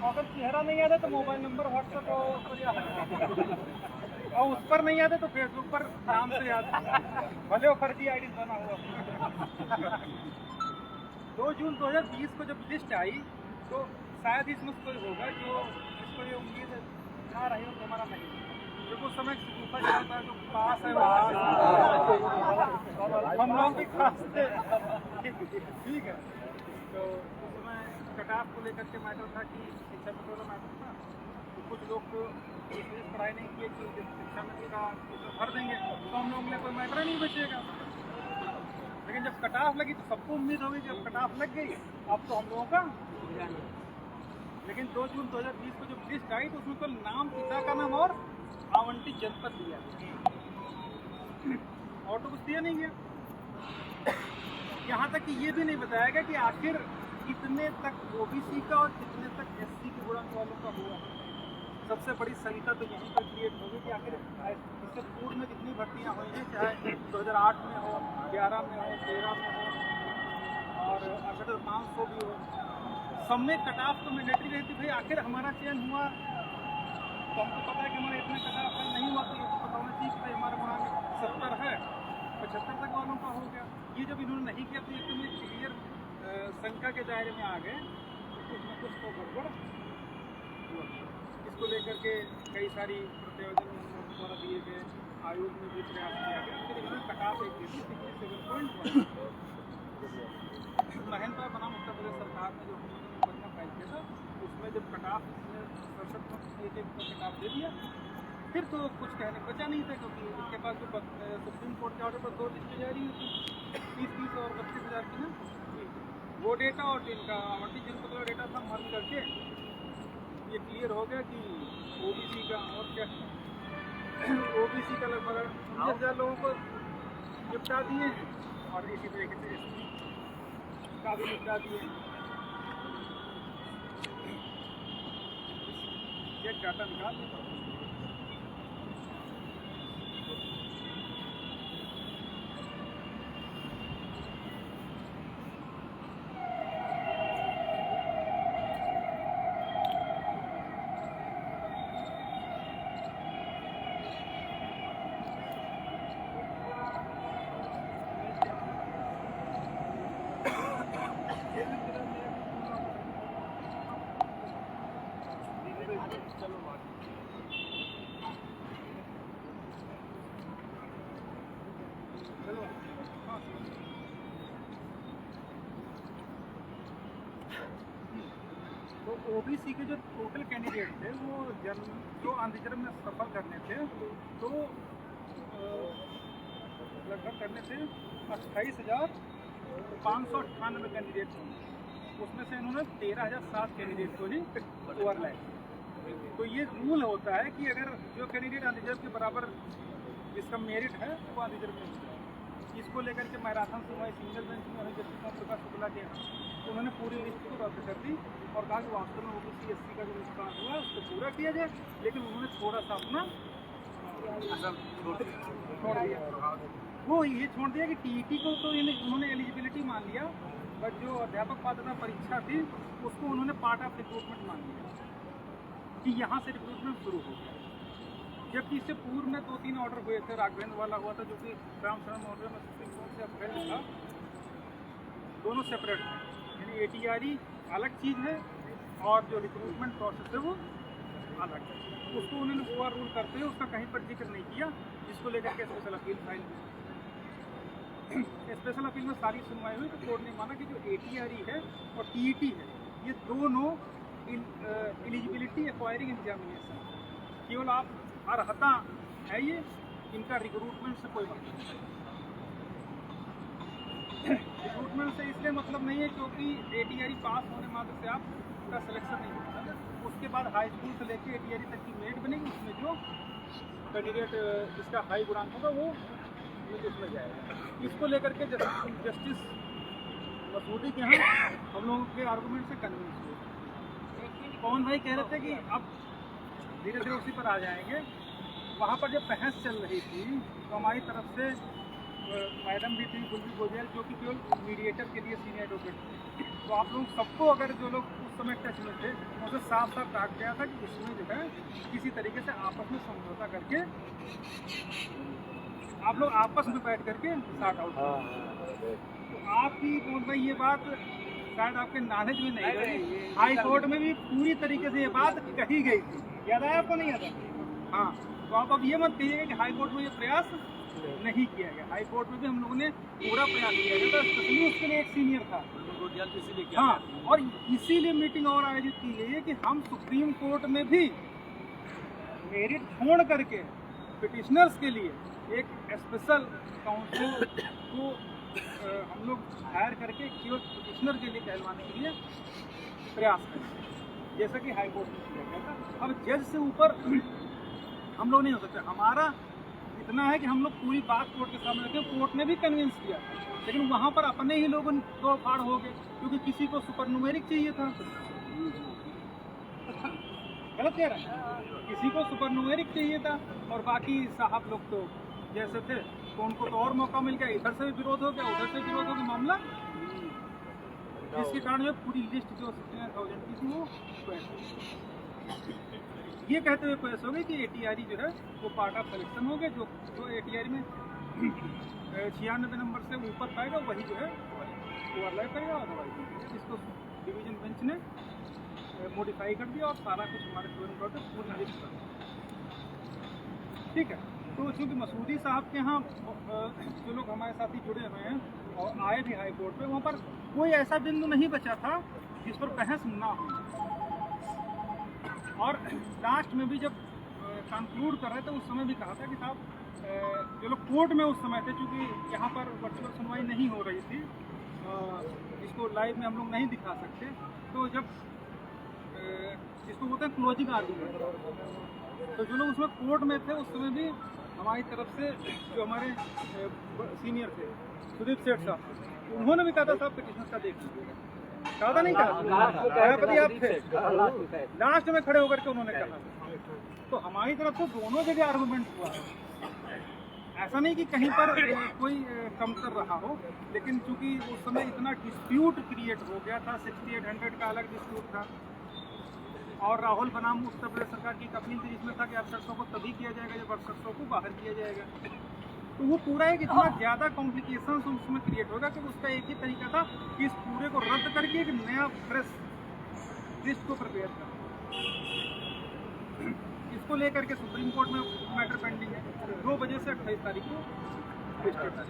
अगर चेहरा नहीं आता तो मोबाइल नंबर व्हाट्सएप पर याद, और उस पर नहीं आता तो फेसबुक पर नाम से याद, भले वो फर्जी आईडी बना हुआ। 2 जून 2020 को जब लिस्ट आई तो शायद इसमें कोई होगा जो इसको ये उम्मीद ना रही हो हमारा नहीं, क्योंकि उस समय सूखा जाता है जो पास है हम लोग भी खास थे। ठीक है, तो उस समय कट ऑफ को लेकर के मैटर था कि शिक्षा मंत्री वाला मैटर था, तो कुछ लोग तो पढ़ाई नहीं किए कि शिक्षा मंत्री का भर देंगे तो हम लोग के लिए कोई मैटर नहीं बचेगा। लेकिन जब कट ऑफ लगी तो सबको उम्मीद होगी जब कट ऑफ लग गई अब तो हम लोगों का। लेकिन 2 जून 2020 को जब लिस्ट आई तो उसमें तो नाम, पिता का नाम और आवंटित जनपद दिया और तो कुछ दिया नहीं गया। यहाँ तक कि ये भी नहीं बताया गया कि आखिर कितने तक ओबीसी का और कितने तक एससी के गुणांक वालों का हुआ। सबसे बड़ी संख्या तो यहीं पर क्रिएट होगी कि आखिर इससे पूर्व में कितनी भर्तियाँ हुई हैं, चाहे 2008 में हो, 11 में हो, 13 में हो और अगर 500 भी हो, सब में कट ऑफ तो मैंडेटरी रहती। भाई आखिर हमारा चयन हुआ तो हमको पता है कि हमारा इतना कट ऑफ नहीं हुआ, तो ये तो पता होना चाहिए कि हमारा गुणांक 70 है, 75 तक वालों का हो गया। ये जब इन्होंने नहीं किया तो एकदम एक क्लियर संख्या के दायरे में आ गए, तो कुछ न कुछ तो गड़बड़ हुआ। इसको लेकर के कई सारी प्रतिवेदन द्वारा दिए गए, आयोग में भी प्रयास किया गया, फिर इन्होंने कट ऑफ एक दी 67.1। महेंद्र बनाम उत्तर प्रदेश सरकार ने जो योजना फाइल किया था उसमें जब कट ऑफ 67.1 कट ऑफ दे दिया, फिर तो कुछ कहने बचा नहीं था, क्योंकि इसके पास जो सुप्रीम कोर्ट के ऑर्डर पर 2 लिस्टें जारी हुई थी 30,000 और 32,000 की ना, वो डेटा और जिनका आवंटित जनपद का डेटा था मर्ज करके ये क्लियर हो गया कि ओबीसी का और क्या ओबीसी का लगभग 19,000 लोगों को निपटा दिए हैं और इसी तरीके से एससी का भी निपटा दिए। एक डाटा निकाल देता हूँ। तो ओबीसी के जो टोटल कैंडिडेट थे वो जो अंधजन में सफल करने थे तो लगभग करने थे 28,598 कैंडिडेट थे, उसमें से इन्होंने 13,007 कैंडिडेट को ही ओवरलैप। तो ये रूल होता है कि अगर जो कैंडिडेट अनरिजर्व के बराबर जिसका मेरिट है वो अनरिजर्व में होता है। इसको लेकर के मैराथन सुनवाई सिंगल बेंच में जस्टिस ओम प्रकाश शुक्ला के यहाँ तो उन्होंने पूरी लिस्ट को रद्द कर दी और कहा कि वास्तव में ओबीसी एससी का जो नुकसान हुआ है उसको पूरा किया जाए, लेकिन उन्होंने थोड़ा सा अपना छोड़ दिया। वो ये छोड़ दिया कि टीईटी को तो उन्होंने एलिजिबिलिटी मान लिया, बट जो अध्यापक पात्रता परीक्षा थी उसको उन्होंने पार्ट ऑफ रिक्रूटमेंट मान लिया कि यहाँ से रिक्रूटमेंट शुरू हो गया। जबकि इससे पूर्व में 2-3 ऑर्डर हुए थे, राघवेंद्र वाला हुआ था जो कि राम शरण महोदय में सुप्रीम कोर्ट से अपेल था, दोनों सेपरेट थे, यानी एटीआरई अलग चीज़ है और जो रिक्रूटमेंट प्रोसेस है वो अलग है। उसको उन्होंने ओवर रूल करते हुए उसका कहीं पर जिक्र नहीं किया, जिसको लेकर के स्पेशल अपील फाइल हुई। स्पेशल अपील में सारी सुनवाई हुई तो कोर्ट ने माना कि जो एटीआरई है और टीईटी है ये दोनों एलिजिबिलिटी एक्वायरिंग एग्जामिनेशन, केवल आप अर्हता है ये, इनका रिक्रूटमेंट से कोई मतलब नहीं। रिक्रूटमेंट से इसलिए मतलब नहीं है क्योंकि एटीआरई पास होने मात्र से आपका सिलेक्शन नहीं होता, उसके बाद हाई स्कूल से लेकर एटीआरई तक की मेरिट बनेगी, उसमें जो कैंडिडेट जिसका हाई गुणांक होगा वो उसमें जाएगा। इसको लेकर के जस्टिस मसूदी के यहाँ हम लोगों के आर्गूमेंट से कन्विंस हुए। पवन भाई कह रहे थे कि अब धीरे धीरे उसी पर आ जाएंगे। वहाँ पर जब बहस चल रही थी तो हमारी तरफ से मैडम भी थी गुलबी गोयल, जो कि केवल मीडिएटर के लिए सीनियर एडवोकेट थे। तो आप लोग सबको अगर जो लोग उस उस समय टच में थे उनसे साफ साफ कहा गया था कि इसमें जो है किसी तरीके से आपस में समझौता करके आप लोग आपस में बैठ करके सॉर्ट आउट करें। तो आपकी मोहन भाई ये बात शायद आपके नॉलेज में नहीं रही, हाई कोर्ट में भी पूरी तरीके से ये बात कही गई थी, याद आया आपको? नहीं याद आया? हाँ, तो आप अब ये मत कहिएगा कि हाई कोर्ट में ये प्रयास नहीं किया गया। हाई कोर्ट में भी हम लोगों ने पूरा प्रयास किया गया था, स्पेशली उसके लिए एक सीनियर था। हाँ, और इसीलिए मीटिंग और आयोजित की गई है कि हम सुप्रीम कोर्ट में भी मेरिट छोड़ करके पिटिशनर्स के लिए एक स्पेशल काउंसिल को हम लोग हायर करके केवल पिटिशनर के लिए कहलवाने के लिए प्रयास करें, जैसा कि हाई कोर्ट में किया गया था। अब जज से ऊपर हम लोग नहीं हो सकते। हमारा इतना है कि हम लोग पूरी बात कोर्ट के सामने रखे, कोर्ट ने भी कन्विंस किया, लेकिन वहाँ पर अपने ही लोग दो फाड़ हो गए, क्योंकि किसी को सुपर न्यूमेरिक चाहिए था। गलत कह रहे हैं, किसी को सुपर न्यूमेरिक चाहिए था और बाकी साहब लोग तो जैसे थे, तो उनको तो और मौका मिल गया, इधर से भी विरोध हो गया, उधर से विरोध हो गया, मामला जिसके कारण जो पूरी लिस्ट जो 69,000 की थी वो ये कहते हुए पेश हो गई कि ATRE जो है वो पार्ट ऑफ सिलेक्शन हो गया, जो ATRE में 96 नंबर से ऊपर पाएगा वही जो है ओवरलैप करेगा, अदरवाइज इसको डिवीजन बेंच ने मॉडिफाई कर दिया और सारा कुछ हमारे स्टूडेंट को पूरी लिस्ट कर दिया। ठीक है, तो चूँकि मसूदी साहब के यहाँ जो लोग हमारे साथी जुड़े हुए हैं और आए भी हाई कोर्ट में, वहाँ पर कोई ऐसा बिंदु नहीं बचा था जिस पर बहस ना हो। और लास्ट में भी जब कंक्लूड कर रहे थे उस समय भी कहा था कि साहब जो लोग कोर्ट में उस समय थे, चूँकि यहाँ पर वर्चुअल सुनवाई नहीं हो रही थी, इसको लाइव में हम लोग नहीं दिखा सकते, तो जब जिसको बोलते हैं क्लोजिंग आर्गूमेंट, तो जो लोग उसमें कोर्ट में थे उस समय भी हमारी तरफ से जो हमारे सीनियर थे सुदीप सेठ साहब, उन्होंने भी कहा था साहब पिटिशनर का देख लीजिएगा, कहा था नहीं कहा, सभापति आप थे, लास्ट में खड़े होकर के उन्होंने कहा। तो हमारी तरफ से दोनों जगह आर्गूमेंट हुआ है, ऐसा नहीं कि कहीं पर कोई कमतर रहा हो, लेकिन चूंकि उस समय इतना डिस्प्यूट क्रिएट हो गया था, 6800 का अलग डिस्प्यूट था, और राहुल बनाम उत्तर प्रदेश सरकार की अपील थी जिसमें था कि अफसरों को तभी किया जाएगा जब अफसरों को बाहर किया जाएगा। तो वो पूरा एक इतना ज़्यादा कॉम्प्लिकेशन उसमें क्रिएट होगा कि उसका एक ही तरीका था कि इस पूरे को रद्द करके एक नया फ्रेश लिस्ट को प्रिपेयर करना। इसको लेकर के सुप्रीम कोर्ट में मैटर पेंडिंग है, 2 बजे से 28 तारीख को लिस्टेड है।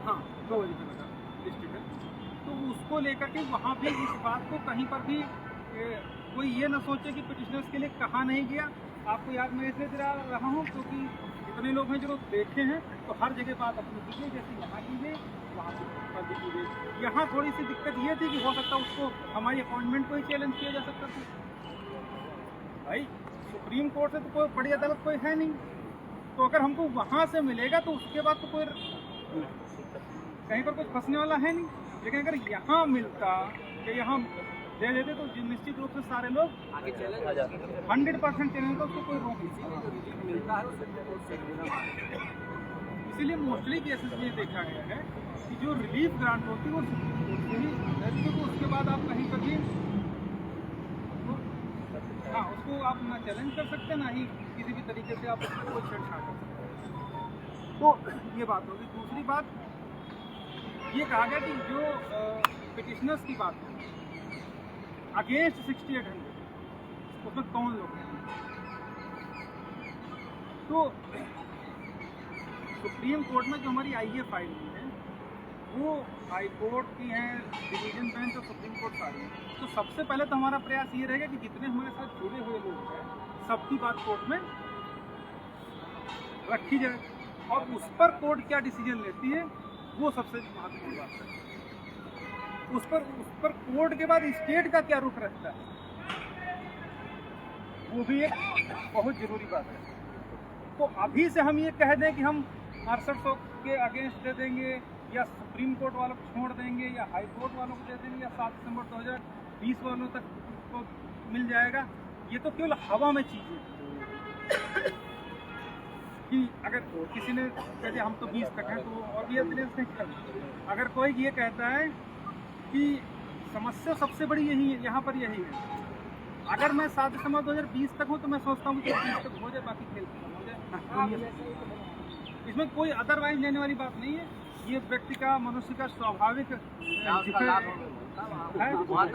हाँ, 2 बजे से लिस्टेड है, तो उसको लेकर के वहाँ भी इस बात को कहीं पर भी कोई ये ना सोचे कि पिटिशनर्स के लिए कहा नहीं गया। आपको याद मैं इसलिए दिला रहा हूँ क्योंकि इतने लोग हैं जो देखे हैं, तो हर जगह बात अपनी कीजिए, जैसे यहाँ कीजिए वहाँ पर कीजिए। यहाँ थोड़ी सी दिक्कत ये थी कि हो सकता उसको हमारी अपॉइंटमेंट को ही चैलेंज किया जा सकता था। भाई सुप्रीम कोर्ट से तो कोई बड़ी अदालत कोई है नहीं, तो अगर हमको वहाँ से मिलेगा तो उसके बाद तो कोई कहीं पर कुछ फंसने वाला है नहीं। लेकिन अगर यहाँ मिलता कि यहाँ दे देते तो निश्चित रूप से सारे लोग आगे चले 100% चैलेंज का उसको कोई रोक नहीं। इसीलिए मोस्टली केसेस में देखा गया है कि जो रिलीफ ग्रांट होती है वो ही, उसके बाद आप कहीं पर भी हाँ उसको आप ना चैलेंज कर सकते ना ही किसी भी तरीके से आप उसको कोई छेड़छाड़ कर सकते। तो ये बात होगी। दूसरी बात ये कहा गया कि जो पिटिशनर्स की बात है अगेंस्ट 6800 उसमें कौन लोग हैं, तो सुप्रीम कोर्ट में जो हमारी आईए फाइल हुई है वो हाई कोर्ट की हैं, डिवीजन बेंच और सुप्रीम कोर्ट सारी हैं। तो सबसे पहले तो हमारा प्रयास ये रहेगा कि जितने हमारे साथ जुड़े हुए लोग हैं सबकी बात कोर्ट में रखी जाए और उस पर कोर्ट क्या डिसीजन लेती है वो सबसे महत्वपूर्ण बात है। उस पर कोर्ट के बाद स्टेट का क्या रुख रहता है वो भी एक बहुत जरूरी बात है। तो अभी से हम ये कह दें कि हम 6800 के अगेंस्ट दे देंगे या सुप्रीम कोर्ट वालों को छोड़ देंगे या हाई कोर्ट वालों को दे देंगे या 7 दिसंबर 2020 वालों तक को मिल जाएगा, ये तो केवल हवा में चीज़ है कि अगर किसी ने कहते हम तो 20 तक हैं तो और भी अगले अगर कोई ये कहता है कि समस्या सबसे बड़ी यही है, यहाँ पर यही है। अगर मैं 7 दिसंबर 2020 तक हूँ तो मैं सोचता हूँ कि 20 तक हो जाए, बाकी खेल खत्म हो जाए। इसमें कोई अदरवाइज लेने वाली बात नहीं है। ये व्यक्ति का, मनुष्य का स्वाभाविक है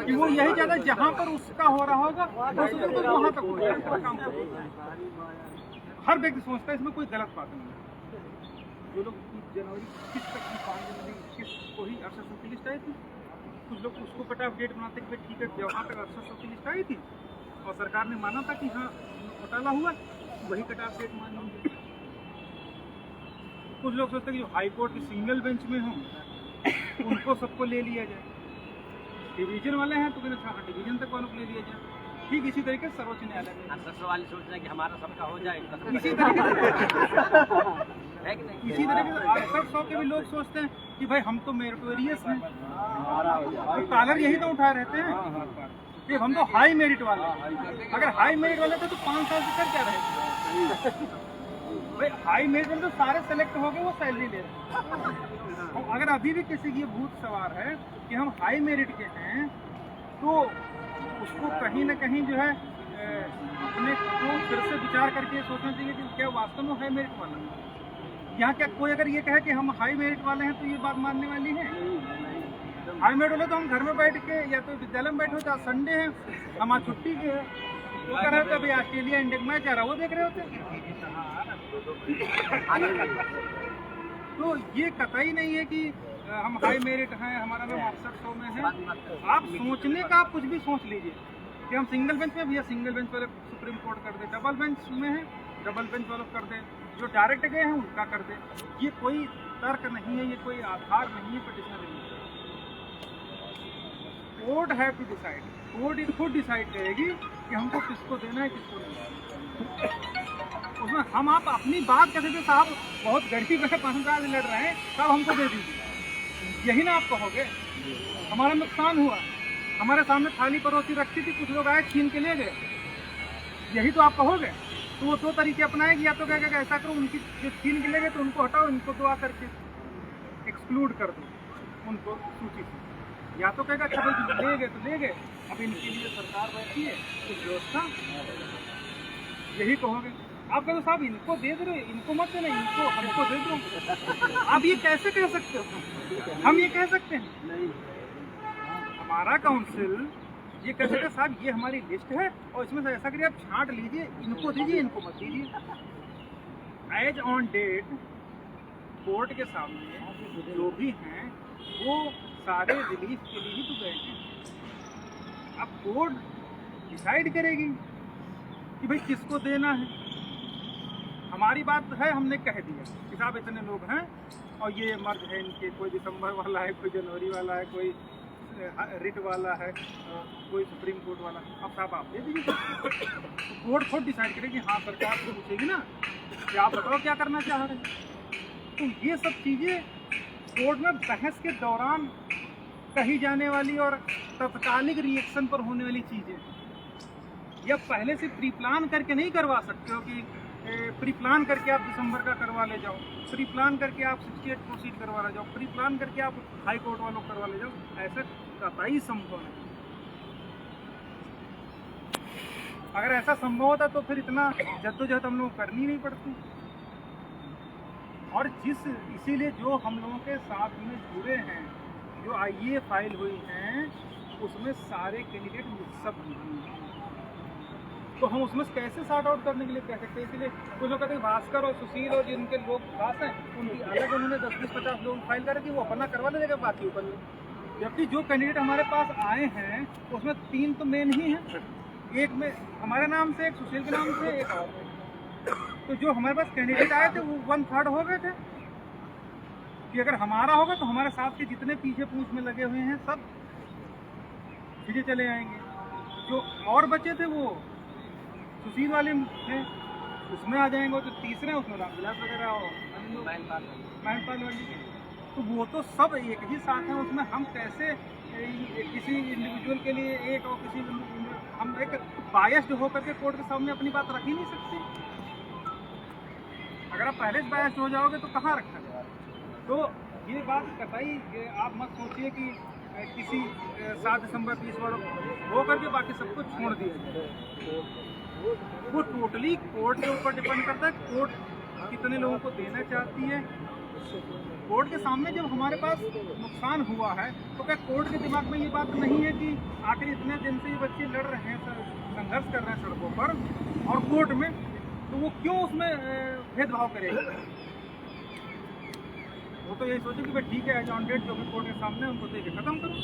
कि वो यही चाहता है जहाँ पर उसका हो रहा होगा तो वहाँ तक हो जाए, काम हर व्यक्ति सोचता है। इसमें कोई गलत बात नहीं है। जो लोग 30 जनवरी 21 तक की 5 जनवरी 21 को ही अरशद की लिस्ट आई थी, कुछ लोग उसको कट ऑफ डेट बनाते कि ठीक है जहाँ तक अरशद की लिस्ट आई थी और सरकार ने माना था कि हाँ घोटाला हुआ, वही कट ऑफ डेट मान लीजिए। कुछ लोग सोचते हैं कि जो हाई कोर्ट की सिंगल बेंच में हो उनको सबको ले लिया जाए, डिवीजन वाले हैं तो कहते हाँ डिवीजन तक वालों को ले लिया जाए। ठीक इसी तरीके से सर्वोच्च न्यायालय में वाले सोच रहे हैं कि हमारा सबका हो जाए, इसी तरीके से 6800 के भी लोग सोचते हैं कि भाई हम तो मेरिटोरियस हैं, तो कॉलर यही तो उठा रहते हैं कि हम तो हाई मेरिट वाले हैं। अगर हाई मेरिट वाले थे तो 5 साल से कर क्या रहे थे भाई? हाई मेरिट वाले तो सारे सेलेक्ट हो गए, वो सैलरी ले रहे हैं। अगर अभी भी किसी की भूत सवार है कि हम हाई मेरिट के हैं तो उसको कहीं ना कहीं जो है अपने को फिर से विचार करके सोचना चाहिए कि क्या वास्तव में हाई मेरिट वाला है। यहाँ क्या कोई अगर ये कहे कि हम हाई मेरिट वाले हैं तो ये बात मानने वाली है? हाई मेरिट वाले तो हम घर में बैठ के या तो विद्यालय में बैठे हो, चाहे संडे है हमारी छुट्टी के है, वो कर रहे थे अभी ऑस्ट्रेलिया इंडिया मैच आ रहा वो देख रहे होते। तो ये कतई नहीं है कि हम हाई मेरिट हैं, हमारा नाम 6800 में है। आप सोचने का आप कुछ भी सोच लीजिए कि हम सिंगल बेंच में, भैया सिंगल बेंच वाले सुप्रीम कोर्ट कर दे, डबल बेंच में है डबल बेंच वालों कर दे, जो डायरेक्ट गए हैं उनका कर दे। ये कोई तर्क नहीं है, ये कोई आधार नहीं है पिटिशनर नहीं। कोर्ट है टू डिसाइड, कोर्ट खुद डिसाइड करेगी कि हमको किसको देना है किसको नहीं। उसमें हम आप अपनी बात कहते थे साहब बहुत गरीब है, 5 साल लड़ रहे हैं, तब हमको दे दीजिए, यही ना आप कहोगे? हमारा नुकसान हुआ, हमारे सामने थाली परोसी रखी थी, कुछ लोग आए छीन के ले गए, यही तो आप कहोगे? तो वो 2 तरीके अपनाएगी, या तो कहेगा ऐसा करो उनकी जो छीन के ले गए तो उनको हटाओ, इनको दुआ करके एक्सक्लूड कर दो उनको सूची से, या तो कहेगा अच्छा भाई ले गए तो ले गए, अब इनके लिए सरकार बैठी है कुछ व्यवस्था, यही कहोगे। आप कहो साहब इनको दे दो, इनको मत देना, इनको हमको दे दो। आप ये कैसे कह सकते हो? हम ये कह सकते हैं? हमारा काउंसिल ये कह सकते साहब ये हमारी लिस्ट है और इसमें से ऐसा करिए आप छांट लीजिए, इनको दीजिए इनको मत दीजिए। एज ऑन डेट कोर्ट के सामने जो भी हैं वो सारे रिलीफ के लिए ही तो गए हैं। अब कोर्ट डिसाइड करेगी कि भाई किसको देना है। हमारी बात है, हमने कह दिया कि साहब इतने लोग हैं और ये मर्ज है इनके, कोई दिसंबर वाला है, कोई जनवरी वाला है, कोई रिट वाला है, कोई सुप्रीम कोर्ट वाला। अब साहब आप दे दीजिए, तो कोर्ट खुद डिसाइड करेगी। हाँ सरकार को पूछेगी ना कि आप बताओ क्या करना चाह रहे हैं। तो ये सब चीज़ें कोर्ट में बहस के दौरान कही जाने वाली और तत्कालिक रिएक्शन पर होने वाली चीज़ें, या पहले से प्री प्लान करके नहीं करवा सकते हो कि प्री प्लान करके आप दिसंबर का करवा ले जाओ, प्री प्लान करके आप 68 प्रोसीड करवा ले जाओ, प्री प्लान करके आप हाई कोर्ट वालों करवा ले जाओ, ऐसा कतई संभव नहीं। अगर ऐसा संभव होता तो फिर इतना जद्दोजहद हम लोग करनी नहीं पड़ती। और इसीलिए जो हम लोगों के साथ में जुड़े हैं, जो आईए फाइल हुई हैं, उसमें सारे कैंडिडेट मिक्सअप नहीं हैं, तो हम उसमें कैसे सॉर्ट आउट करने के लिए कह सकते हैं। इसलिए कुछ लोग कहते हैं भास्कर और सुशील और जिनके लोग खास हैं उनकी अलग उन्होंने 10-20-50 लोग फाइल करे कि वो अपना करवा लेगा बाकी ऊपर। जबकि जो कैंडिडेट हमारे पास आए हैं उसमें 3 तो मेन ही हैं, एक में हमारे नाम से, एक सुशील के नाम से, एक और। तो जो हमारे पास कैंडिडेट आए थे वो 1/3 हो गए थे कि अगर हमारा होगा तो हमारे साथ के जितने पीछे पूछ में लगे हुए हैं सब पीछे चले आएंगे। जो और बचे थे वो सुशील वाले में उसमें आ जाएंगे, तो तीसरे उसमें रामविलास वगैरह और महनपाल वाली, तो वो तो सब एक ही साथ हैं। उसमें हम कैसे किसी इंडिविजुअल के लिए एक और किसी हम एक बायस्ड होकर के कोर्ट के सामने अपनी बात रख ही नहीं सकते। अगर आप पहले से बायस्ड हो जाओगे तो कहाँ रखा जाए। तो ये बात कतई आप मत सोचिए कि किसी 7 दिसंबर 20 वालों हो करके बाकी सब कुछ छोड़ दिया जाए। वो टोटली कोर्ट के ऊपर डिपेंड करता है, कोर्ट कितने लोगों को देना चाहती है। कोर्ट के सामने जब हमारे पास नुकसान हुआ है तो क्या कोर्ट के दिमाग में ये बात नहीं है कि आखिर इतने दिन से ये बच्चे लड़ रहे हैं, संघर्ष कर रहे हैं सड़कों पर और कोर्ट में, तो वो क्यों उसमें भेदभाव करेगा? वो तो यही सोचे कि भाई ठीक है, एज ऑन डेट जो भी कोर्ट के सामने उनको दे के खत्म करो।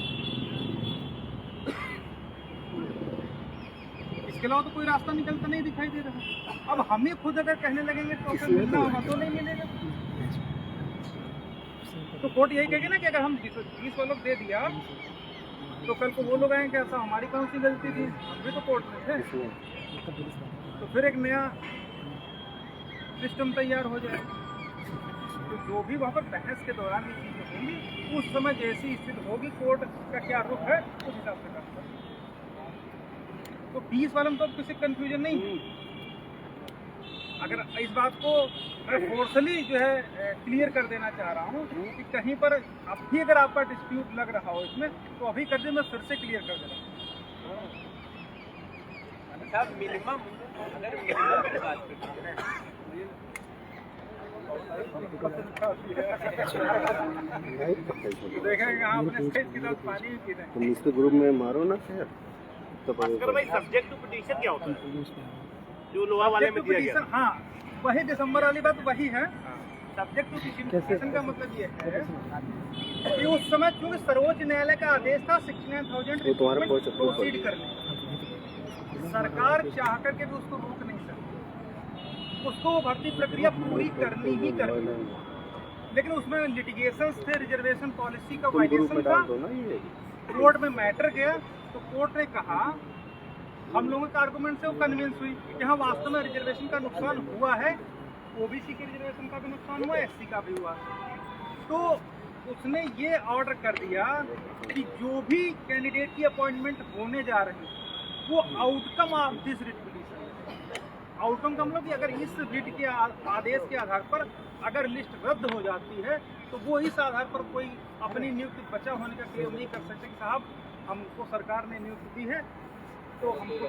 इसके अलावा तो कोई रास्ता निकलता नहीं दिखाई दे रहा। अब हम ही खुद अगर कहने लगेंगे तो फिर मिलना होगा तो नहीं मिलेगा। तो कोर्ट यही कहेगी ना कि अगर हम 20 वालों को दे दिया तो कल को वो लोग आएंगे ऐसा हमारी कौन सी गलती थी, हम भी तो कोर्ट में थे। तो फिर एक नया सिस्टम तैयार हो जाए। तो जो भी वहाँ पर बहस के दौरान ये चीजें होंगी, उस समय जैसी स्थिति होगी कोर्ट का क्या रुख है उस हिसाब से काम करें। तो 20 वालों में तो किसी कंफ्यूजन नहीं। अगर इस बात को मैं फोर्सली जो है क्लियर कर देना चाह रहा हूँ कि कहीं पर अब भी अगर आपका डिस्प्यूट लग रहा हो इसमें, तो अभी कर दे, मैं फिर से क्लियर कर दे रहा हूँ। साहब मिनिमम अगर मिनिमम की बात करते हैं देखेंगे आपने स्टेज के साथ पानी भी पी रहे हैं। तुम इसके ग्रुप में मारो ना फिर तो भाई सब्जेक्ट टू पिटीशन क्या होता है जो लोहा वाले में दिया गया? हाँ, वही दिसंबर वाली बात वही है। सब्जेक्ट टू पिटीशन का मतलब ये है कि उस समय चूंकि सर्वोच्च न्यायालय का आदेश था 69,000 प्रोसीड करने, सरकार चाह करके भी उसको रोक नहीं सकती, उसको वो भर्ती प्रक्रिया पूरी करनी ही करनी। लेकिन उसमें लिटिगेशंस थे, रिजर्वेशन पॉलिसी का वायलेशन था, कोर्ट में मैटर गया तो कोर्ट ने कहा, हम लोगों के आर्गुमेंट से वो कन्विंस हुई कि हाँ वास्तव में रिजर्वेशन का नुकसान हुआ है, ओबीसी के रिजर्वेशन का भी नुकसान हुआ, एससी का भी हुआ। तो उसने ये ऑर्डर कर दिया कि जो भी कैंडिडेट की अपॉइंटमेंट होने जा रही है वो outcome of this writ petition, outcome का मतलब कि अगर इस रिट के आदेश के आधार पर अगर लिस्ट रद्द हो जाती है तो वो इस आधार पर कोई अपनी नियुक्ति बचा होने का क्लेम नहीं कर सकते कि साहब हमको सरकार ने नियुक्ति दी है तो हमको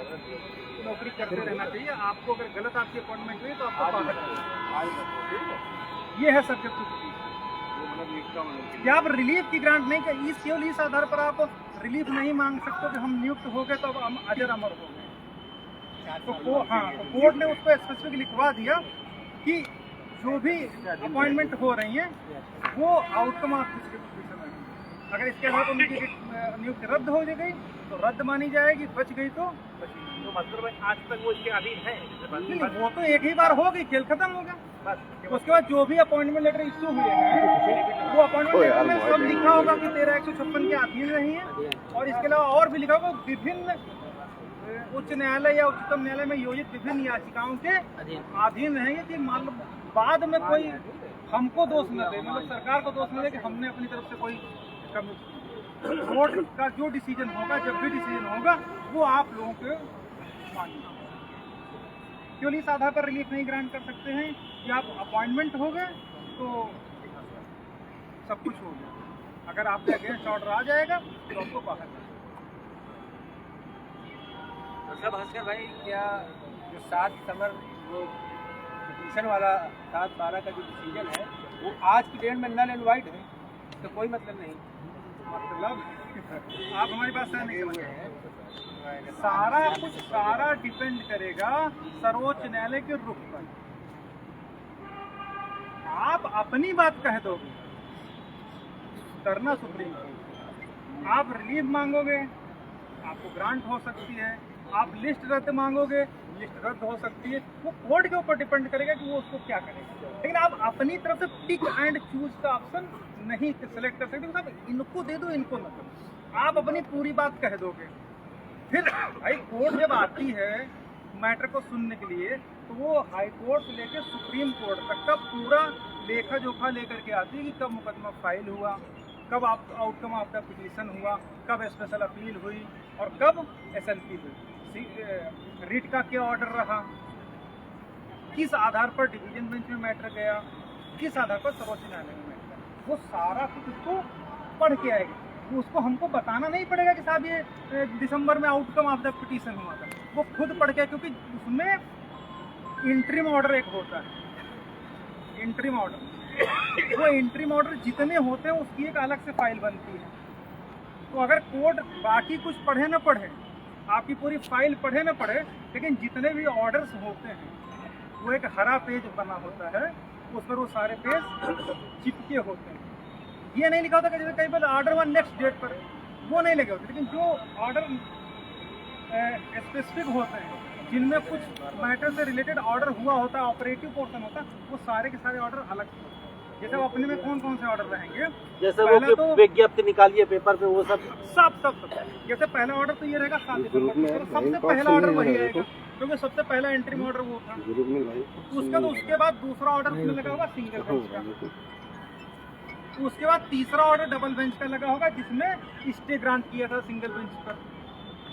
नौकरी करते रहना चाहिए, आपको अगर गलत आपकी अपॉइंटमेंट हुई तो आपको बाहर करना। ये है सब्जेक्ट टू पिटीशन कि आप रिलीफ की ग्रांट नहीं कर, इस केवल इस आधार पर आप रिलीफ नहीं मांग सकते कि हम नियुक्त हो गए तो अब हम अजर अमर हो गए। तो हाँ, तो कोर्ट ने उसको स्पेसिफिक लिखवा दिया कि जो भी अपॉइंटमेंट हो रही है वो आउटकम ऑफ दिस पिटीशन है। अगर इसके अलावा उनकी नियुक्ति रद्द हो गई तो रद्द मानी जाएगी, बच गई तो मतलब आज तक वो इसके अधीन है? वो तो एक ही बार होगी, खेल खत्म होगा। उसके बाद जो भी अपॉइंटमेंट लेटर इश्यू हुए हैं वो अपॉइंटमेंट लेटर में सब लिखा होगा कि 13,156 के अधीन रही है, और इसके अलावा और भी लिखा होगा विभिन्न उच्च न्यायालय या उच्चतम न्यायालय में योजित विभिन्न याचिकाओं के अधीन रहेंगे। कि मान लो बाद में कोई हमको दोष न दे, मतलब सरकार को दोष न दे कि हमने अपनी तरफ से कोई कमी। कोर्ट का जो डिसीजन होगा, जब भी डिसीजन होगा, वो आप लोगों के मानिए। केवल इस आधार पर रिलीफ नहीं ग्रांट कर सकते हैं कि आप अपॉइंटमेंट हो गए तो सब कुछ हो गया, अगर आपके अगेंस्ट ऑर्डर आ जाएगा तो आपको बाहर जाना। अच्छा भास्कर भाई, क्या जो 7 दिसंबर वो पिटीशन वाला 7/12 का जो डिसीजन है वो आज की डेट में नल एंड वाइट है, तो कोई मतलब नहीं? मतलब आप हमारी बात सही नहीं समझ रहे हैं। सारा डिपेंड करेगा सर्वोच्च न्यायालय के रुख पर। आप अपनी बात कह दोगे, करना सुप्रीम कोर्ट, आप रिलीफ मांगोगे आपको ग्रांट हो सकती है, आप लिस्ट रद्द मांगोगे लिस्ट रद्द हो सकती है, वो कोर्ट के ऊपर डिपेंड करेगा कि वो उसको क्या करेगा। लेकिन आप अपनी तरफ से टिक एंड चूज का ऑप्शन नहीं सिलेक्ट कर सकते, मतलब इनको दे दो इनको न दो, आप अपनी पूरी बात कह दोगे। फिर भाई कोर्ट जब आती है मैटर को सुनने के लिए तो वो हाई कोर्ट से लेकर सुप्रीम कोर्ट तक का पूरा लेखा जोखा लेकर के आती है कि कब मुकदमा फाइल हुआ, कब आप आउटकम ऑफ द पिटीशन हुआ, कब स्पेशल अपील हुई और कब SLP हुई, रिट का क्या ऑर्डर रहा, किस आधार पर डिवीजन बेंच में मैटर गया, किस आधार पर सर्वोच्च न्यायालय में मैटर गया, वो सारा कुछ उसको पढ़ के आएगा। उसको हमको बताना नहीं पड़ेगा कि साहब ये दिसंबर में आउटकम ऑफ द पिटीशन हुआ था, वो खुद पढ़ के, क्योंकि उसमें इंटरिम ऑर्डर एक होता है, इंटरिम ऑर्डर, वो इंटरिम ऑर्डर जितने होते हैं उसकी एक अलग से फाइल बनती है। तो अगर कोर्ट बाकी कुछ पढ़े ना पढ़े, आपकी पूरी फाइल पढ़े ना पढ़े, लेकिन जितने भी ऑर्डर्स होते हैं वो एक हरा पेज बना होता है, उस पर वो सारे पेज चिपके होते हैं। ये नहीं लिखा होता कि जैसे कई बार ऑर्डर वन नेक्स्ट डेट पर, वो नहीं लगे होते, लेकिन जो ऑर्डर स्पेसिफिक होते हैं, जिनमें कुछ मैटर से रिलेटेड ऑर्डर हुआ होता है, ऑपरेटिव पोर्शन होता है, वो सारे के सारे ऑर्डर अलग होते हैं। जैसे अपने में कौन कौन से ऑर्डर रहेंगे, जैसे पहला वो तो विज्ञप्ति निकालिए पेपर पे, वो सब सब जैसे पहला ऑर्डर तो ये रहेगा 7 दिसंबर, तो सबसे पहला ऑर्डर वही रहेगा, क्योंकि सबसे पहला एंट्री ऑर्डर वो था। उसके बाद दूसरा ऑर्डर उसमें लगा होगा सिंगल बेंच का, उसके बाद तीसरा ऑर्डर डबल बेंच का लगा होगा, जिसमें स्टे ग्रांट किया था सिंगल बेंच पर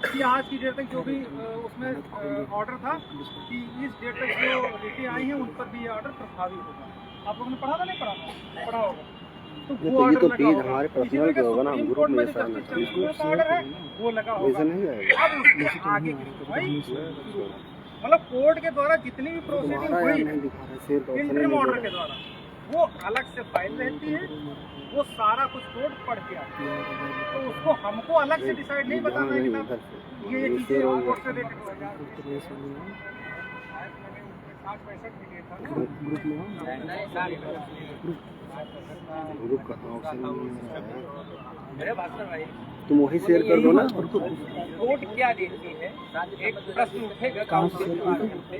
कि आज की डेट तक जो भी उसमें ऑर्डर था कि इस डेट तक जो रिटें आई हैं उन पर भी ये ऑर्डर प्रभावी होगा। आप लोगों ने पढ़ा था, नहीं पढ़ा होगा, तो वो ऑर्डर लगा होगा। इसी तरह के सुप्रीम कोर्ट में जस्टिस चंद्रचूड़ का ऑर्डर है, वो लगा होगा। अब उसके आगे की भाई मतलब कोर्ट के द्वारा जितनी भी प्रोसीडिंग हुई इंटरिम ऑर्डर के द्वारा, वो अलग से फाइल रहती है, वो सारा कुछ कोर्ट पढ़ के आती है, तो उसको हमको अलग से डिसाइड नहीं बताना है कि ना ये चीज़ें कोर्ट से रिलेटेड हो जाए। 60-65 भी डेट था मेरे भास्कर भाई, तुम वही शेयर कर दो ना। कोर्ट क्या देती है, एक प्रश्न उठेगा काउंसिल के माध्यम से,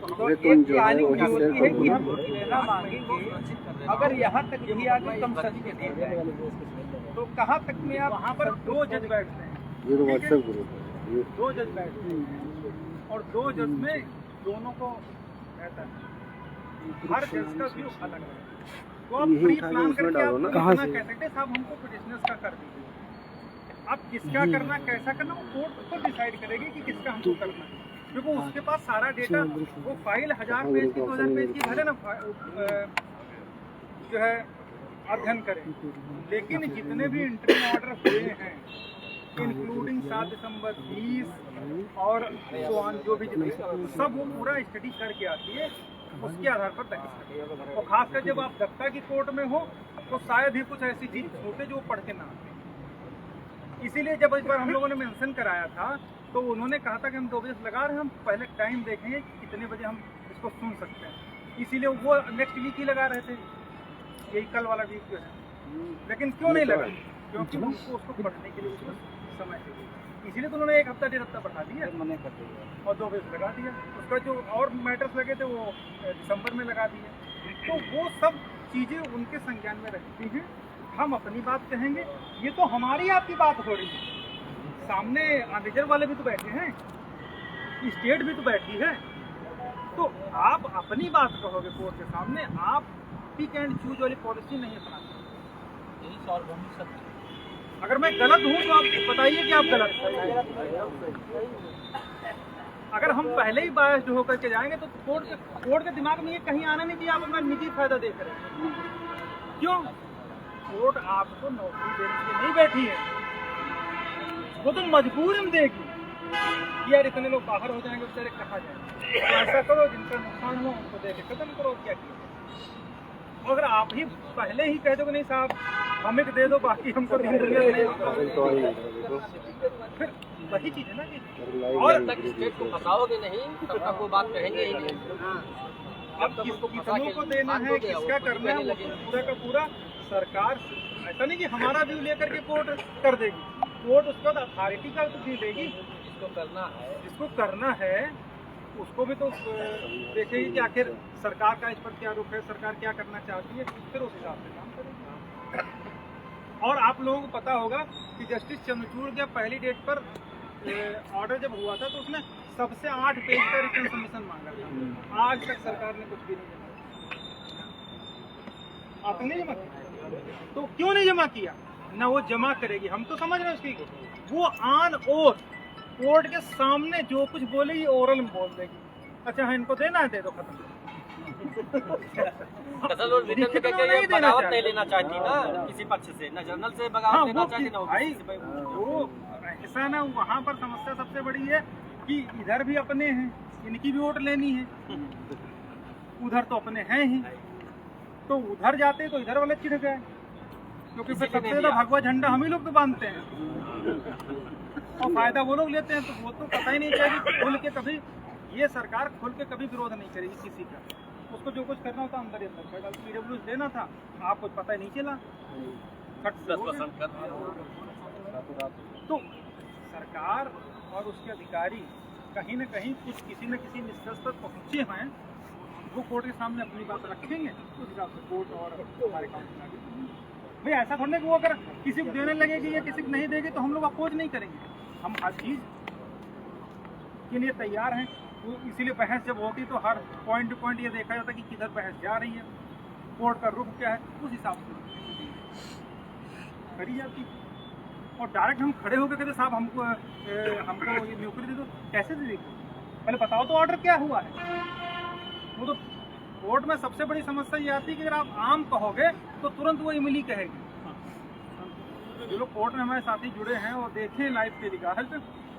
तो एक तुम जो है प्लानिंग वही होती शेयर है कर कि दो। हम लेना मांगेंगे, अगर यहाँ तक यही आगे कम सच के दिए जाए तो कहाँ तक में आप वहाँ पर 2 जज बैठते हैं, ये तो व्हाट्सएप ग्रुप है, ये 2 जज बैठते हैं और 2 जज में दोनों को रहता है, हर जज का व्यू अलग है। तो आप यही प्री उठा के प्लान उसमें करके डालो आप ना। कहाँ से कह सकते हैं साहब हमको पिटिशनर्स का कर दीजिए, आप किसका करना कैसा करना वो कोर्ट को डिसाइड करेगी कि किसका हमको करना है, क्योंकि उसके पास सारा डेटा, वो फाइल 1000 पेज की 2000 पेज की भले ना जो है अध्ययन करें, लेकिन जितने भी इंटरिम ऑर्डर हुए हैं इंक्लूडिंग 7 दिसंबर 20 और जो भी सब वो पूरा स्टडी करके आती है, उसके आधार पर तय। और खासकर जब आप दफ्तर की कोर्ट में हो तो शायद ही कुछ ऐसी चीज होते जो पढ़ के ना आते। इसीलिए जब इस बार हम लोगों ने मेंशन कराया था तो उन्होंने कहा था कि हम 2 बजे लगा रहे हैं, हम पहले टाइम देखेंगे कितने बजे हम इसको सुन सकते हैं, इसीलिए वो नेक्स्ट वीक ही लगा रहे थे, यही कल वाला वीक जो है। लेकिन क्यों नहीं लगा, क्योंकि उनको उसको पढ़ने के लिए उसको समय चाहिए, इसीलिए तो उन्होंने 1 हफ्ता 1.5 हफ्ता बढ़ा दिया और 2 बजे लगा दिया। उसका जो और मैटर्स लगे थे वो दिसंबर में लगा दिए। तो वो सब चीज़ें उनके संज्ञान में रहती हैं, हम अपनी बात कहेंगे, ये तो हमारी आपकी बात हो रही है, सामने रिजर्व वाले भी तो बैठे हैं, स्टेट भी तो बैठी है, तो आप अपनी बात कहोगे कोर्ट के सामने, आप पिक एंड चूज वाली पॉलिसी नहीं अपना सकते, यही सॉल्व हो नहीं सकती। अगर मैं गलत हूँ तो आप बताइए कि आप गलत हैं। अगर हम पहले ही बायस्ड होकर के जाएंगे तो कोर्ट के दिमाग में ये कहीं आना नहीं चाहिए आप अपना निजी फायदा देख रहे हैं। क्यों? कोर्ट आपको नौकरी देने के लिए नहीं बैठी है, वो तो मजबूरन देगी कि यार इतने लोग बाहर हो जाएंगे, बेचारे कहाँ जाएंगे, तो ऐसा करो जिनका नुकसान हो उनको दे के खत्म करो। क्या किया? अगर आप ही पहले ही कह दो कि नहीं साहब हमें दे दो बाकी हमको नहीं, फिर वही चीज है ना कि और तक स्टेट को फंसाओगे नहीं तब तक वो बात कहेंगे ही नहीं। अब कितनों को देना है, किसका करना है, वो पूरा का पूरा सरकार, ऐसा नहीं कि हमारा व्यू लेकर के कोर्ट कर देगी, कोर्ट उसके बाद अथॉरिटी का तो भी देगी, जिसको करना है उसको भी तो देखेगी कि आखिर सरकार का इस पर क्या रुख है, सरकार क्या करना चाहती है, फिर उस हिसाब से काम करेगी। और आप लोगों को पता होगा कि जस्टिस चंद्रचूड़ के पहली डेट पर ऑर्डर जब हुआ था तो उसने सबसे 8 पेज का रिटर्न सबमिशन मांगा था, आज तक सरकार ने कुछ भी नहीं जमा, आपने नहीं जमा किया, तो क्यों नहीं जमा किया? ना वो जमा करेगी, हम तो समझ रहे हैं उसकी, वो ऑन ओथ कोर्ट के सामने जो कुछ बोलेगी ओरल में बोल देगी, अच्छा हाँ इनको देना है दे दो, खत्म। दरअसल वो रिटर्न में कहके ये बगावत नहीं लेना चाहती ना किसी पक्ष से, ना जनरल से बगावत लेना चाहती ना भाई ओबीसी से। वो ऐसा ना, वहाँ पर समस्या सबसे बड़ी है कि इधर भी अपने हैं, इनकी भी वोट लेनी है, उधर तो अपने हैं ही, तो उधर जाते तो इधर वाले चिढ़ गए, क्योंकि फिर सबसे ज्यादा भगवा झंडा हम ही लोग तो बांधते हैं और फायदा वो लोग लेते हैं। तो वो तो पता ही नहीं चाहिए कि खुल के कभी ये सरकार खुल के कभी विरोध नहीं करेगी किसी का, उसको जो कुछ करना होता अंदर ही अंदर PWS देना था, आपको पता ही नहीं चला। तो सरकार और उसके अधिकारी कहीं न कहीं कुछ किसी न किसी निष्कर्ष पर पहुंचे हैं, वो कोर्ट के सामने अपनी बात रखेंगे, उस हिसाब से कोर्ट और हमारे काउंसिल आगे। भाई ऐसा थोड़ा कि वो अगर किसी को देने लगेगी या किसी को नहीं देगी तो हम लोग अपोज नहीं करेंगे, हम हर चीज के लिए तैयार हैं। वो इसीलिए बहस जब होती तो हर पॉइंट टू पॉइंट ये देखा जाता कि किधर बहस जा रही है, कोर्ट का रुख क्या है, उस हिसाब से करी जाती। और डायरेक्ट हम खड़े होकर कहते साहब हमको ये नौकरी दे दो, कैसे दे देगी, पहले बताओ तो ऑर्डर क्या हुआ है। वो तो कोर्ट में सबसे बड़ी समस्या ये आती है कि अगर आप आम कहोगे तो तुरंत वो इमली कहेगी। जो लोग कोर्ट में हमारे साथी जुड़े हैं और देखें लाइव टेलीकास्ट,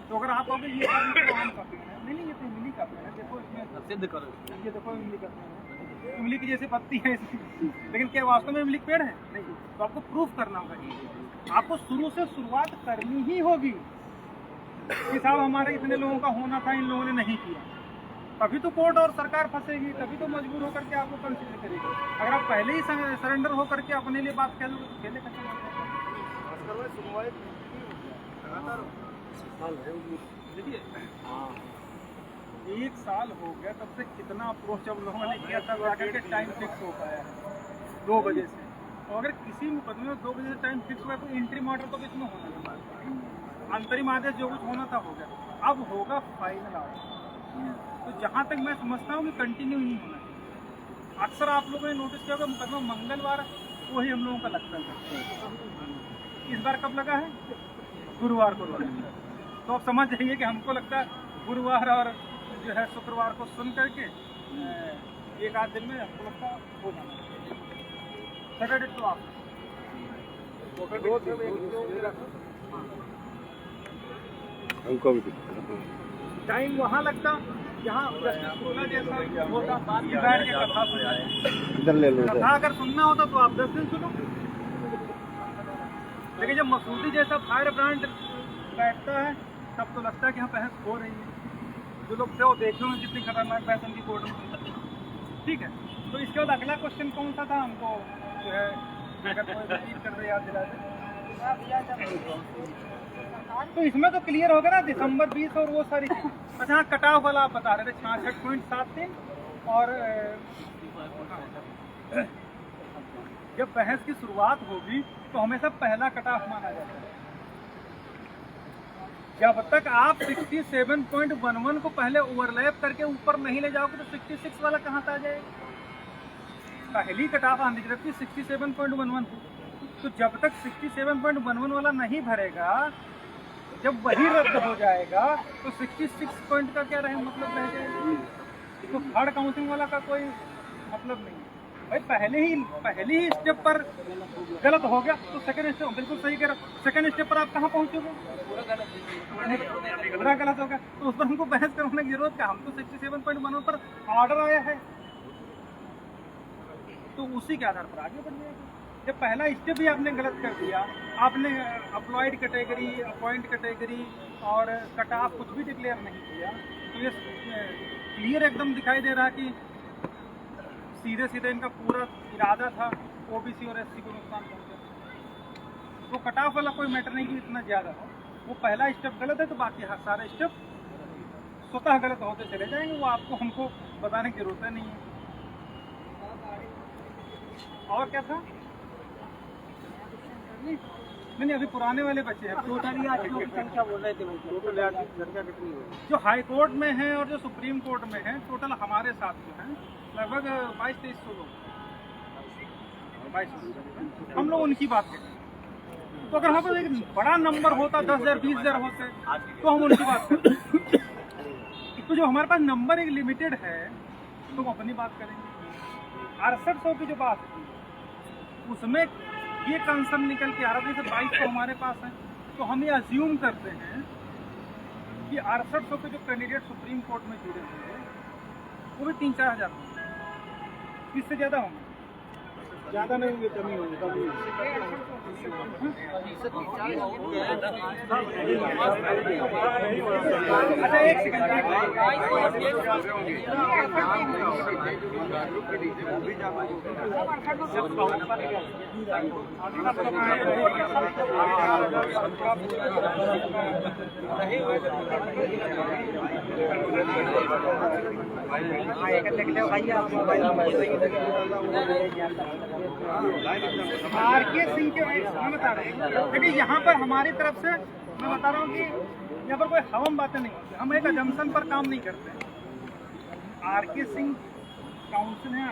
तो अगर आप कहोगे ये तो आम का पेड़ है, नहीं ये तो इमली का पेड़ है, देखो इसमें सिद्ध करो, ये देखो इमली का पेड़ है, इमली की जैसी पत्ती है इसमें, लेकिन क्या वास्तव में इमली पेड़ है? नहीं। तो आपको प्रूफ करना होगा, आपको शुरू से शुरुआत करनी ही होगी कि साहब हमारे इतने लोगों का होना था, इन लोगों ने नहीं किया, तभी तो कोर्ट और सरकार फंसेगी, तभी तो मजबूर होकर के आपको कंसिडर करेगी। अगर आप पहले ही सरेंडर होकर के अपने लिए बात कह दोगे तो खेले खत्म हो जाएगा। देखिए 1 साल हो गया, तब से कितना अप्रोच जब लोगों ने किया तब आकर के टाइम फिक्स हो पाया है 2 बजे से। और अगर किसी मुकदमे में 2 बजे से टाइम फिक्स हुआ तो इंट्रीम ऑर्डर तो इसमें होना था, अंतरिम आदेश जो कुछ होना था हो गया, अब होगा फाइनल ऑर्डर। तो जहाँ तक मैं समझता हूँ कि कंटिन्यू नहीं होना चाहिए। अक्सर आप लोगों ने नोटिस किया होगा मुकदमा मंगलवार वही हम लोगों का लगता है, इस बार कब लगा है? गुरुवार को लगा। तो आप समझ जाइए कि हमको लगता है गुरुवार और जो है शुक्रवार को सुन करके 1-8 दिन में हमको लगता है हो जाना। सैटरडे तो आप हमको भी टाइम वहाँ लगता जहाँ जैसा होता बैठ के कथा सुना। इधर ले लो, कथा अगर सुनना होता तो आप 10 दिन सुनो, लेकिन जब मसूदी जैसा फायर ब्रांड बैठता है तब तो लगता है कि यहाँ बहस हो रही है। जो लोग थे वो देखे होंगे कितनी खतरनाक बहस उनकी कोर्ट में। ठीक है, तो इसके बाद अगला क्वेश्चन कौन सा था हमको जो है अगर कोई रिपीट कर रहे याद दिला दे। तो इसमें तो क्लियर हो गया ना दिसंबर 20 और वो सारी चीज। अच्छा हाँ, कटाव वाला आप बता रहे थे 66.73 और जब बहस की शुरुआत होगी तो हमेशा पहला कटाव माना जाता है। जब तक आप 67.11 को पहले ओवरलैप करके ऊपर नहीं ले जाओगे तो 66 वाला कहाँ से आ जाएगा? पहली कटाव आंधी थी 67.11 तो जब तक 67.11 वाला नहीं भरेगा, जब वही रद्द हो जाएगा तो 66 पॉइंट का क्या रहे मतलब रह जाएगा। तो थर्ड काउंटिंग वाला का कोई मतलब नहीं है भाई। पहले ही स्टेप पर गलत हो गया तो सेकंड स्टेप बिल्कुल सही कह रहा। सेकंड स्टेप पर आप कहाँ पहुँचोगे? पूरा गलत हो गया, तो उस पर हमको बहस करने की जरूरत क्या? हम तो 67.11 पर ऑर्डर आया है तो उसी के आधार पर आगे बढ़ जाएगा। जब पहला स्टेप ही आपने गलत कर दिया, आपने अप्लॉयड कैटेगरी, अपॉइंट कैटेगरी और कट ऑफ कुछ भी डिक्लेयर नहीं किया, तो ये क्लियर एकदम दिखाई दे रहा कि सीधे सीधे इनका पूरा इरादा था ओबीसी और एससी को नुकसान पहुंचा। तो कट ऑफ वाला कोई मैटर नहीं कि इतना ज़्यादा हो, वो पहला स्टेप गलत है तो बाकी सारे स्टेप स्वतः गलत होते चले जाएंगे, वो आपको हमको बताने की जरूरत नहीं है। और क्या था? नहीं अभी पुराने वाले बच्चे हैं। टोटली आज लोग की संख्या बोल रहे थे, टोटल संख्या कितनी है? जो हाई कोर्ट में है और जो सुप्रीम कोर्ट में है, टोटल हमारे साथ जो हैं लगभग 2200-2300 लोग, 2200 हम लोग उनकी बात करें। तो अगर हम एक बड़ा नंबर होता 10,000 20,000 होते तो हम उनकी बात करते। तो जो हमारे पास नंबर एक लिमिटेड है तो हम अपनी बात करेंगे। 6800 की जो बात थी उसमें ये कंसर्न निकल के आ रहा था जैसे 2200 हमारे पास है, तो हम ये अज्यूम करते हैं कि 6800 के जो कैंडिडेट सुप्रीम कोर्ट में जुड़े होंगे वो भी 3-4 हज़ार होंगे, इससे ज़्यादा होंगे, ज़्यादा नहीं होंगे, कमी होंगे, अच्छा एक सेकंड आरके सिंह के मैं बता रहे हैं, देखिए यहाँ पर हमारी तरफ से मैं बता रहा हूँ कि यहाँ पर कोई हवम बातें नहीं होती, हम एक अजम्पशन पर काम नहीं करते। आरके सिंह काउंसिल है,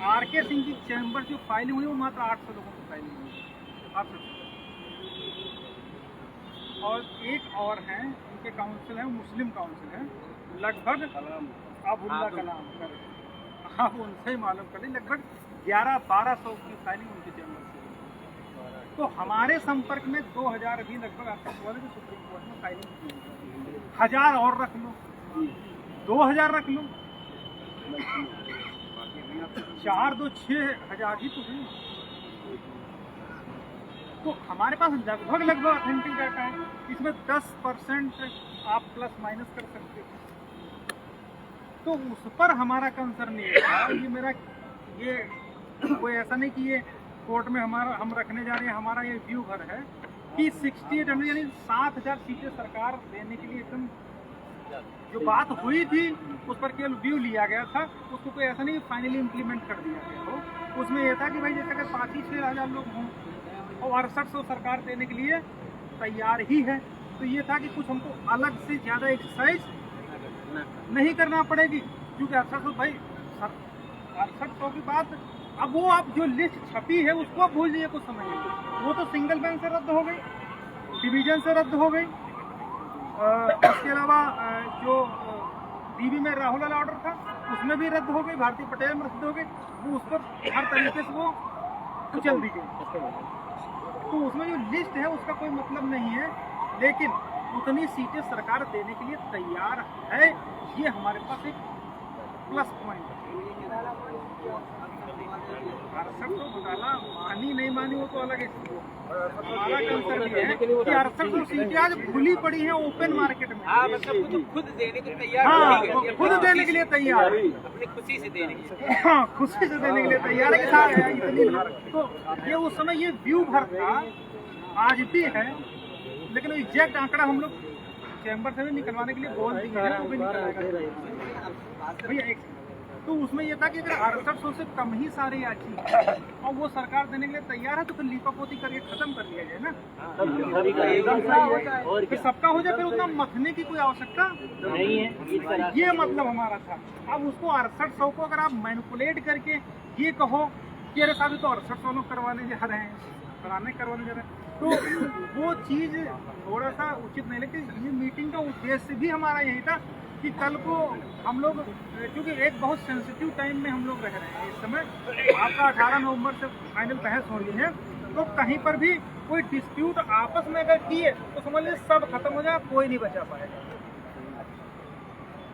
आरके सिंह की चैम्बर जो फाइलिंग हुई वो मात्र 800 लोगों की फाइलिंग हुई, 800। और एक और हैं उनके काउंसिल है, वो मुस्लिम काउंसिल है, लगभग अब्दुल्ला कलाम कर, आप उनसे ही मालूम करें, लगभग 1100-1200 की फाइलिंग उनके चैम्बर से। तो हमारे संपर्क में 2000 भी लगभग आपको बोले कि सुप्रीम कोर्ट में फाइलिंग की, 1000 और रख लो, 2000 रख लो, 4-2-6,000 ही तो है। तो हमारे पास लगभग ऑथेंटिक डाटा है, इसमें 10% आप प्लस माइनस कर सकते हो। तो उस पर हमारा कंसर्न ये था, ये मेरा ये कोई ऐसा नहीं कि ये कोर्ट में हमारा हम रखने जा रहे हैं, हमारा ये व्यू भर है कि 6800 यानी 7000 सीटें सरकार देने के लिए एकदम जो बात हुई थी उस पर केवल व्यू लिया गया था, उसको कोई ऐसा नहीं फाइनली इम्प्लीमेंट कर दिया गया हो। उसमें यह था कि भाई जैसे अगर 5-6 हज़ार लोग हों और 6800 सरकार देने के लिए तैयार ही है, तो ये था कि कुछ हमको अलग से ज़्यादा एक्सरसाइज नहीं करना पड़ेगी, क्योंकि 6800 भाई 6800 की बात अब वो आप जो लिस्ट छपी है उसको आप भूल जाइए, कुछ समझिए, वो तो सिंगल बेंच से रद्द हो गई, डिवीजन से रद्द हो गई, उसके अलावा जो डीबी में राहुल वाला ऑर्डर था उसमें भी रद्द हो गई, भारती पटेल में रद्द हो गई, वो उस पर हर तरीके से वो कुचल दी गई। तो उसमें जो लिस्ट है उसका कोई मतलब नहीं है, लेकिन उतनी सीटें सरकार देने के लिए तैयार है, ये हमारे पास एक प्लस पॉइंट है। घोटाला मानी नहीं मानी वो तो अलग है, हमारा कंसर्न ये है कि 6800 सीटें आज खुली पड़ी हैं ओपन मार्केट में। हाँ, मतलब खुद देने के लिए तैयार, हाँ, खुद देने के लिए तैयार है, अपनी खुशी से देने के लिए, हाँ खुशी से देने के लिए तैयार है कि सारे इतनी। तो ये उस समय ये व्यू भर था, आज भी है, लेकिन एग्जैक्ट आंकड़ा हम लोग चैम्बर से भी निकलवाने के लिए बोल दिए हैं, वो भी निकलवाएगा भैया। तो उसमें यह था कि अगर 6800 से कम ही सारे याची और वो सरकार देने के लिए तैयार है तो फिर लीपापोती करके खत्म कर दिया जाए ना, फिर सबका हो जाए, फिर उतना मथने की कोई आवश्यकता नहीं है, ये मतलब हमारा था। अब उसको 6800 को अगर आप मैनिपुलेट करके ये कहो कि अरे साहब तो 6800 लोग करवाने जा रहे हैं, करवाने जा रहे हैं, तो वो चीज़ थोड़ा सा उचित नहीं। लेकिन ये मीटिंग का उद्देश्य भी हमारा यही था कि कल को हम लोग, क्योंकि एक बहुत सेंसिटिव टाइम में हम लोग रह रहे हैं इस समय, आपका 18 नवंबर से फाइनल बहस हो रही है, तो कहीं पर भी कोई डिस्प्यूट आपस में अगर किए तो समझ लीजिए सब खत्म हो जाए, कोई नहीं बचा पाएगा।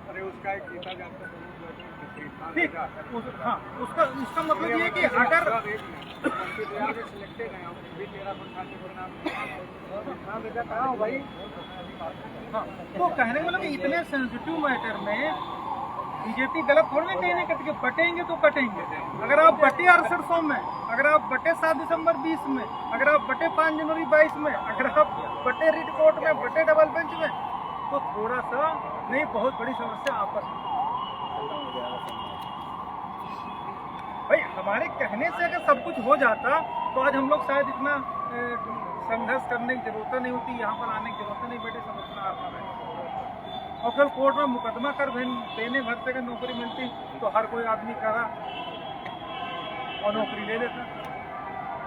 अरे उसका एक ठीक, हाँ उसका मतलब ये है कि अगर हाँ, तो कहने वाला कि इतने सेंसिटिव मैटर में बीजेपी गलत थोड़ी ना कहने कहती कि बटेंगे तो कटेंगे। अगर आप बटे 6800 में, अगर आप बटे 7 दिसंबर 20 में, अगर आप बटे 5 जनवरी 22 में, अगर आप बटे रिट कोर्ट में, बटे डबल बेंच में, तो थोड़ा सा नहीं बहुत बड़ी समस्या आपस में। भाई हमारे कहने से अगर सब कुछ हो जाता तो आज हम लोग शायद इतना संघर्ष करने की जरूरत नहीं होती, यहाँ पर आने की जरूरत नहीं, बेटे समझना आता है। और फिर कोर्ट में मुकदमा कर देने भरते का नौकरी मिलती तो हर कोई आदमी करा और नौकरी ले लेता।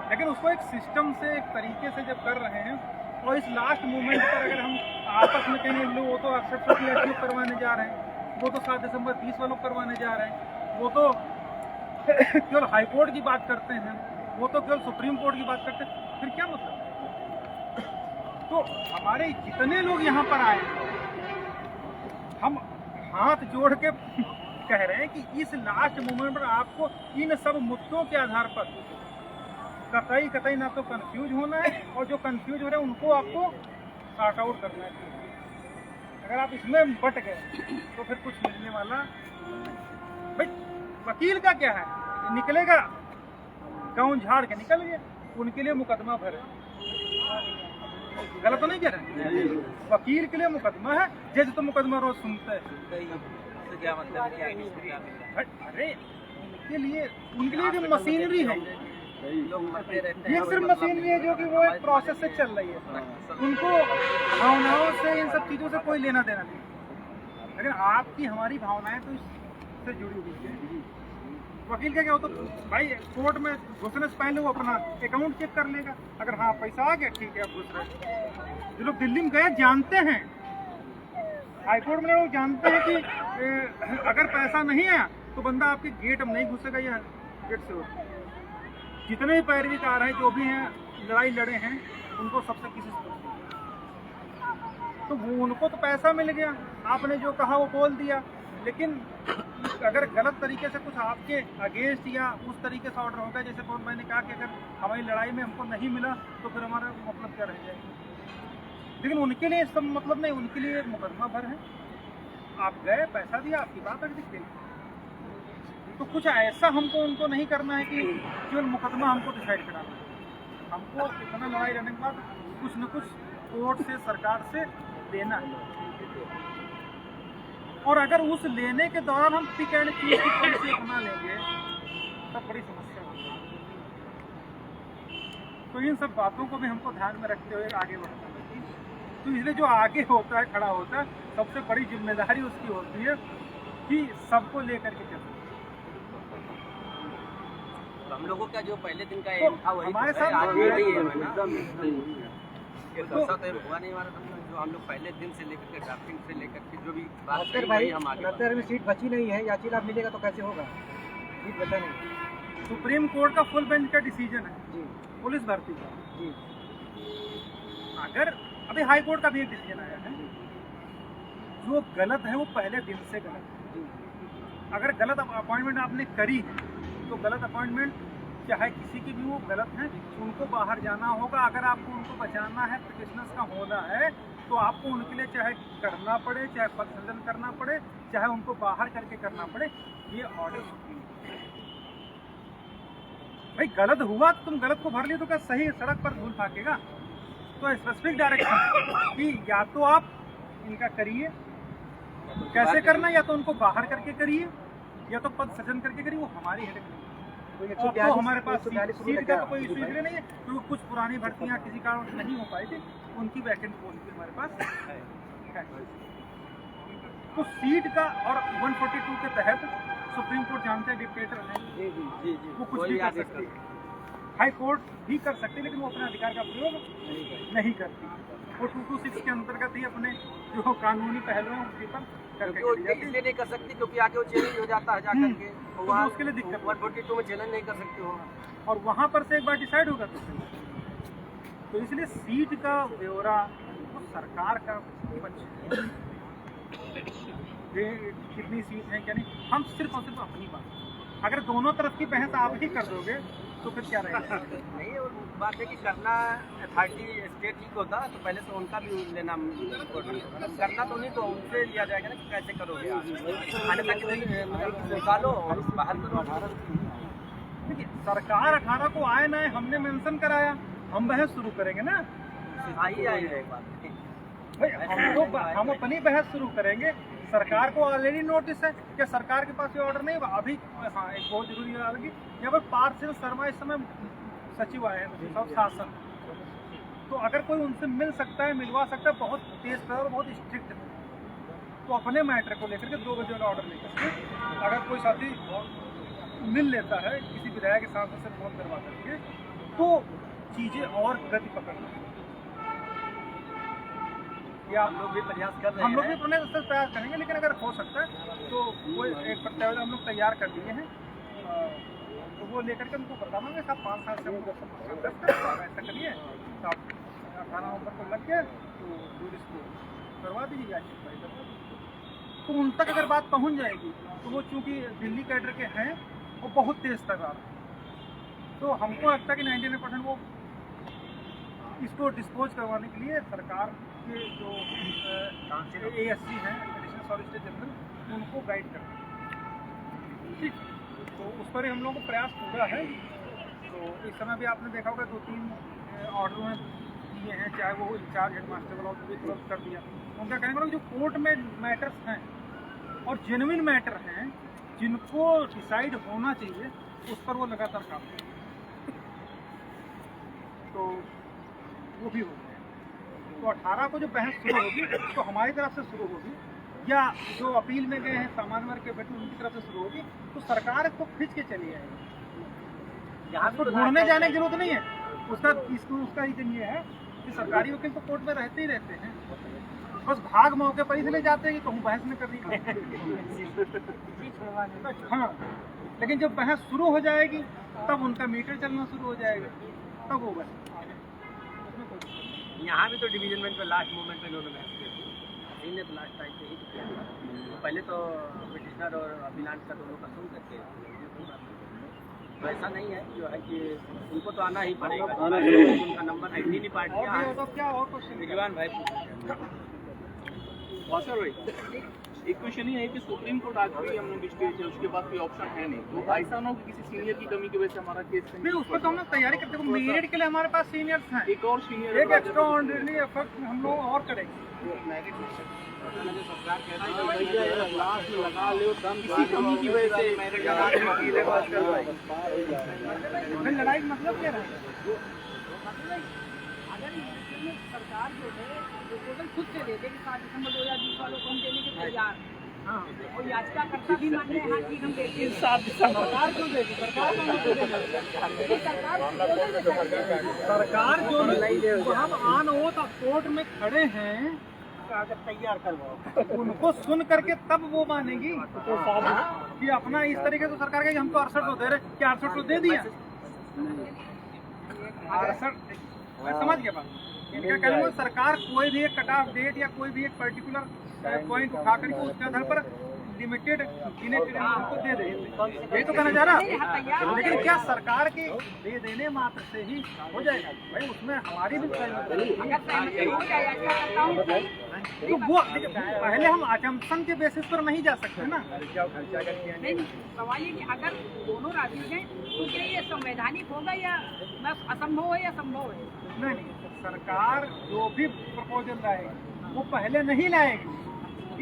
लेकिन उसको एक सिस्टम से, एक तरीके से जब कर रहे हैं, और इस लास्ट मोमेंट पर अगर हम आपस में कहेंगे वो तो 6800 की करवाने जा रहे हैं, वो तो 7 दिसंबर 20 वालों करवाने जा रहे हैं, वो तो केवल हाई कोर्ट की बात करते हैं, वो तो केवल सुप्रीम कोर्ट की बात करते हैं, फिर क्या मतलब? तो हमारे जितने लोग यहाँ पर आए हम हाथ जोड़ के कह रहे हैं कि इस लास्ट मोमेंट पर आपको इन सब मुद्दों के आधार पर कतई ना तो कंफ्यूज होना है, और जो कंफ्यूज हो रहे हैं उनको आपको सॉर्ट आउट करना है। अगर आप इसमें बट गए तो फिर कुछ मिलने वाला भाई। वकील का क्या है, निकलेगा गाँव झाड़ के निकल गए, उनके लिए मुकदमा भरे, गलत तो नहीं कह रहे? वकील के लिए मुकदमा है, जज तो मुकदमा रोज सुनते हैं। क्या मतलब क्या? अरे उनके लिए भी मशीनरी है, ये सिर्फ मशीनरी है जो कि वो एक प्रोसेस से चल रही है, उनको भावनाओं से इन सब चीज़ों से कोई लेना देना नहीं। लेकिन आपकी हमारी भावनाएं तो इससे जुड़ी हुई है। वकील का क्या होता है भाई, कोर्ट में घुसने से पहले वो अपना अकाउंट चेक कर लेगा, अगर हाँ पैसा आ गया ठीक है आप घुस रहे। जो लोग दिल्ली में गए जानते हैं, हाईकोर्ट में लोग जानते हैं कि अगर पैसा नहीं आया तो बंदा आपके गेट में नहीं घुसेगा या गेट से होगा। जितने भी पैरवीकार हैं, जो भी हैं, लड़ाई लड़े हैं, उनको सबसे किसी से तो वो उनको तो पैसा मिल गया, आपने जो कहा वो बोल दिया। लेकिन अगर गलत तरीके से कुछ आपके अगेंस्ट या उस तरीके से ऑर्डर होगा, जैसे मैंने कहा कि अगर हमारी लड़ाई में हमको नहीं मिला तो फिर हमारा मतलब क्या रह जाएगा। लेकिन उनके लिए सब मतलब नहीं, उनके लिए मुकदमा भर है। आप गए, पैसा दिया, आपकी बात अगर दिख गई तो कुछ ऐसा हमको उनको नहीं करना है कि केवल मुकदमा हमको डिसाइड कराना है। हमको इतना लड़ाई लड़ने के बाद कुछ न कुछ कोर्ट से, सरकार से लेना है। और अगर उस लेने के दौरान हम पिक एंड चूज की पॉलिसी अपना लेंगे तब बड़ी समस्या होगी। तो इन सब बातों को भी हमको ध्यान में रखते हुए आगे बढ़ना है। तो इसलिए जो आगे होता है, खड़ा होता है, सबसे बड़ी जिम्मेदारी उसकी होती है कि सबको लेकर के चलना। तो हम लोगों का जो पहले दिन का तो एम था वही हमारे तो साथ है, आज भी वही है ना। तो ऐसा तो हुआ नहीं हमारा, जो हम लोग पहले दिन से लेकर के ड्राफ्टिंग से लेकर के जो भी बात डॉक्टर कही भाई, वही हम आगे डॉक्टर अभी सीट बची नहीं है, याचिका मिलेगा तो कैसे होगा? सीट बचा नहीं। सुप्रीम कोर्ट का फुल बेंच का डिसीजन है जी पुलिस भर्ती का। जी अगर अभी हाई कोर्ट का भी एक डिसीजन आया है, जो गलत है वो पहले दिन से गलत है। अगर गलत अपॉइंटमेंट आपने करी है तो गलत अपॉइंटमेंट चाहे किसी की भी वो गलत है, उनको बाहर जाना होगा। अगर आपको उनको बचाना है, पिटिशनर्स का होना है, तो आपको उनके लिए चाहे करना पड़े, चाहे पद सृजन करना पड़े, चाहे उनको बाहर करके करना पड़े। ये ऑर्डर सुप्रीम भाई, गलत हुआ तो तुम गलत को भर लियो तो क्या सही सड़क पर धूल फाकेगा? तो स्पेसिफिक डायरेक्शन कि या तो आप इनका करिए, कैसे करना, या तो उनको बाहर करके करिए, या तो पद सृजन करके करिए। वो हमारी हेडेक नहीं है। तो हमारे पास सीट का तो कोई इशू इसलिए नहीं है क्योंकि कुछ पुरानी भर्तियां किसी कारण से नहीं हो पाई थी, उनकी वैकेंट पोस्ट भी हमारे पास है। तो सीट का और 142 के तहत सुप्रीम कोर्ट जानते हैं डिक्टेटर है, वो कुछ भी कर सकती है। हाई कोर्ट भी कर सकती है, लेकिन वो अपने अधिकार का प्रयोग नहीं करती। वो 226 के अंतर्गत ही अपने जो कानूनी पहलुओं उनके पर इसलिए नहीं कर सकती क्योंकि आगे वो चैलेंज हो जाता है जाकर के, तो उसके लिए दिक्कत 142 में चैलेंज नहीं कर सकते हो, और वहाँ पर से एक बार डिसाइड होगा तो इसलिए सीट का ब्यौरा वो सरकार का पक्ष है। कितनी सीट है क्या नहीं, हम सिर्फ और सिर्फ अपनी बात। अगर दोनों तरफ की बहस आप ही कर दोगे तो फिर क्या रहेगा? नहीं, और बात है कि करना अथॉरिटी स्टेट ही को होता तो पहले तो उनका भी लेना करना तो नहीं, तो उनसे लिया जाएगा ना कि कैसे करोगे आने तक निकालो और बाहर करो। देखिए, सरकार 18 को आए ना, हमने मेंशन कराया, हम बहस शुरू करेंगे ना। आई एक बात भाई हम अपनी बहस शुरू करेंगे। सरकार को ऑलरेडी नोटिस है कि सरकार के पास ये ऑर्डर नहीं। अभी हाँ, एक बहुत जरूरी बात है, यहाँ पर पार्थिव शर्मा इस समय सचिव आए हैं सब शासन, तो अगर कोई उनसे मिल सकता है, मिलवा सकता है, बहुत तेज और बहुत स्ट्रिक्ट है, तो अपने मैटर को लेकर के 2 बजे वाला ऑर्डर लेकर के अगर कोई साथी मिल लेता है किसी विधायक के सांसद से फोन करवा करके, तो चीज़ें और गति पकड़ना। या हम लोग भी प्रयास कर रहे हम लोग भी हैं। प्रयास करेंगे, लेकिन अगर हो सकता है तो वो एक प्रत्यावेदन हम लोग तैयार कर दिए हैं, तो वो लेकर के उनको बतावांगे साहब 5 साल से हमको समस्या ग्रस्त है, आप ऐसा करिए, तो आप 18 नवंबर को लग गया तो टूरिस्ट को करवा दीजिए या एक्सपायरी करवा दीजिए। तो उन तक अगर बात पहुंच जाएगी तो वो चूँकि दिल्ली कैडर के हैं, वो बहुत तेज़ तर्रार है, तो हमको लगता है कि 99% वो इसको डिस्पोज करवाने के लिए सरकार के जो ASC हैं, एडिशनल सॉलिसिटर जनरल, उनको गाइड करना है। ठीक, तो उस पर ही हम लोगों को प्रयास पूरा है। तो इस समय भी आपने देखा होगा 2-3 ऑर्डर दिए हैं, चाहे वो इंचार्ज हेडमास्टर वाला भी तुरंत कर दिया। उनका कहने का जो कोर्ट में मैटर्स हैं और जेन्युइन मैटर हैं जिनको डिसाइड होना चाहिए, उस पर वो लगातार काम कर रहे हैं, तो वो भी हो गया। तो 18 को जो बहस शुरू होगी तो हमारी तरफ से शुरू होगी, या जो अपील में गए हैं सामान्य वर्ग के बेटे उनकी तरफ से शुरू होगी, तो सरकार इसको खींच के चली जाएगी। यहाँ तो ढूंढने जाने की जरूरत नहीं है। उसका रीजन ये है कि सरकारी वकील तो कोर्ट में रहते ही रहते हैं, बस भाग मौके पर इसलिए जाते हैं कि कहूँ बहस में कर रही है। हाँ, लेकिन जब बहस शुरू हो जाएगी तब उनका मीटर चलना शुरू हो जाएगा, तब वो बस यहाँ भी तो डिवीजन बेंच पे लास्ट मोमेंट पे इन्होंने बहस की थी, इन्होंने तो लास्ट टाइम पे ही तो किया था। तो पहले तो पिटिशनर और अभिलाष का दोनों का सुन करके, तो ऐसा नहीं है जो है कि उनको तो आना ही पड़ेगा, उनका नंबर एडमिन ही पार्टी और भी होगा, क्या और क्वेश्चन? रिजवान भाई भास्कर भाई, एक क्वेश्चन ये है कि सुप्रीम कोर्ट आज भी हम लोग स्टेज है, उसके बाद कोई ऑप्शन है नहीं, तो ऐसा ना हो कि किसी सीनियर की कमी की वजह से हमारा केस नहीं, उस पर तो हम लोग तैयारी करते हैं। मेरिट के लिए हमारे पास सीनियर्स हैं, एक और सीनियर एक एक्स्ट्रा ऑर्डिनरी एफर्ट हम लोग और करेंगे। किसी कमी की वजह से फिर लड़ाई मतलब क्या रहेगा? सरकार जो है प्रपोजल खुद से देते कि 7 दिसंबर 2020 वालों को हम देने के तैयार हैं, और याचिकाकर्ता भी मान रहे हैं हाँ ठीक हम देते हैं। सरकार क्यों देगी? सरकार सरकार जो हम ऑन ओथ कोर्ट में खड़े हैं, कागज तैयार करवाओ, उनको सुन करके तब वो मानेगी कि अपना इस तरीके से सरकार का हम तो 68 तो दे रहे, क्या 68 तो दे दिया? 68 मैं समझ गया बात। इनका कहना है सरकार कोई भी एक कट ऑफ डेट या कोई भी एक पर्टिकुलर पॉइंट उठा करके उसके आधार पर लिमिटेड उनको दे दे, यही तो कहना चाह रहा। लेकिन क्या सरकार के दे देने मात्र से ही हो जाएगा? भाई उसमें हमारी भी तो वो पहले हम असम्पशन के बेसिस पर नहीं जा सकते ना। नहीं, सवाल ये कि अगर दोनों राजी हैं तो क्या ये संवैधानिक होगा या असंभव है या संभव है? नहीं, सरकार जो भी प्रपोजल लाएगी वो पहले नहीं लाएगी।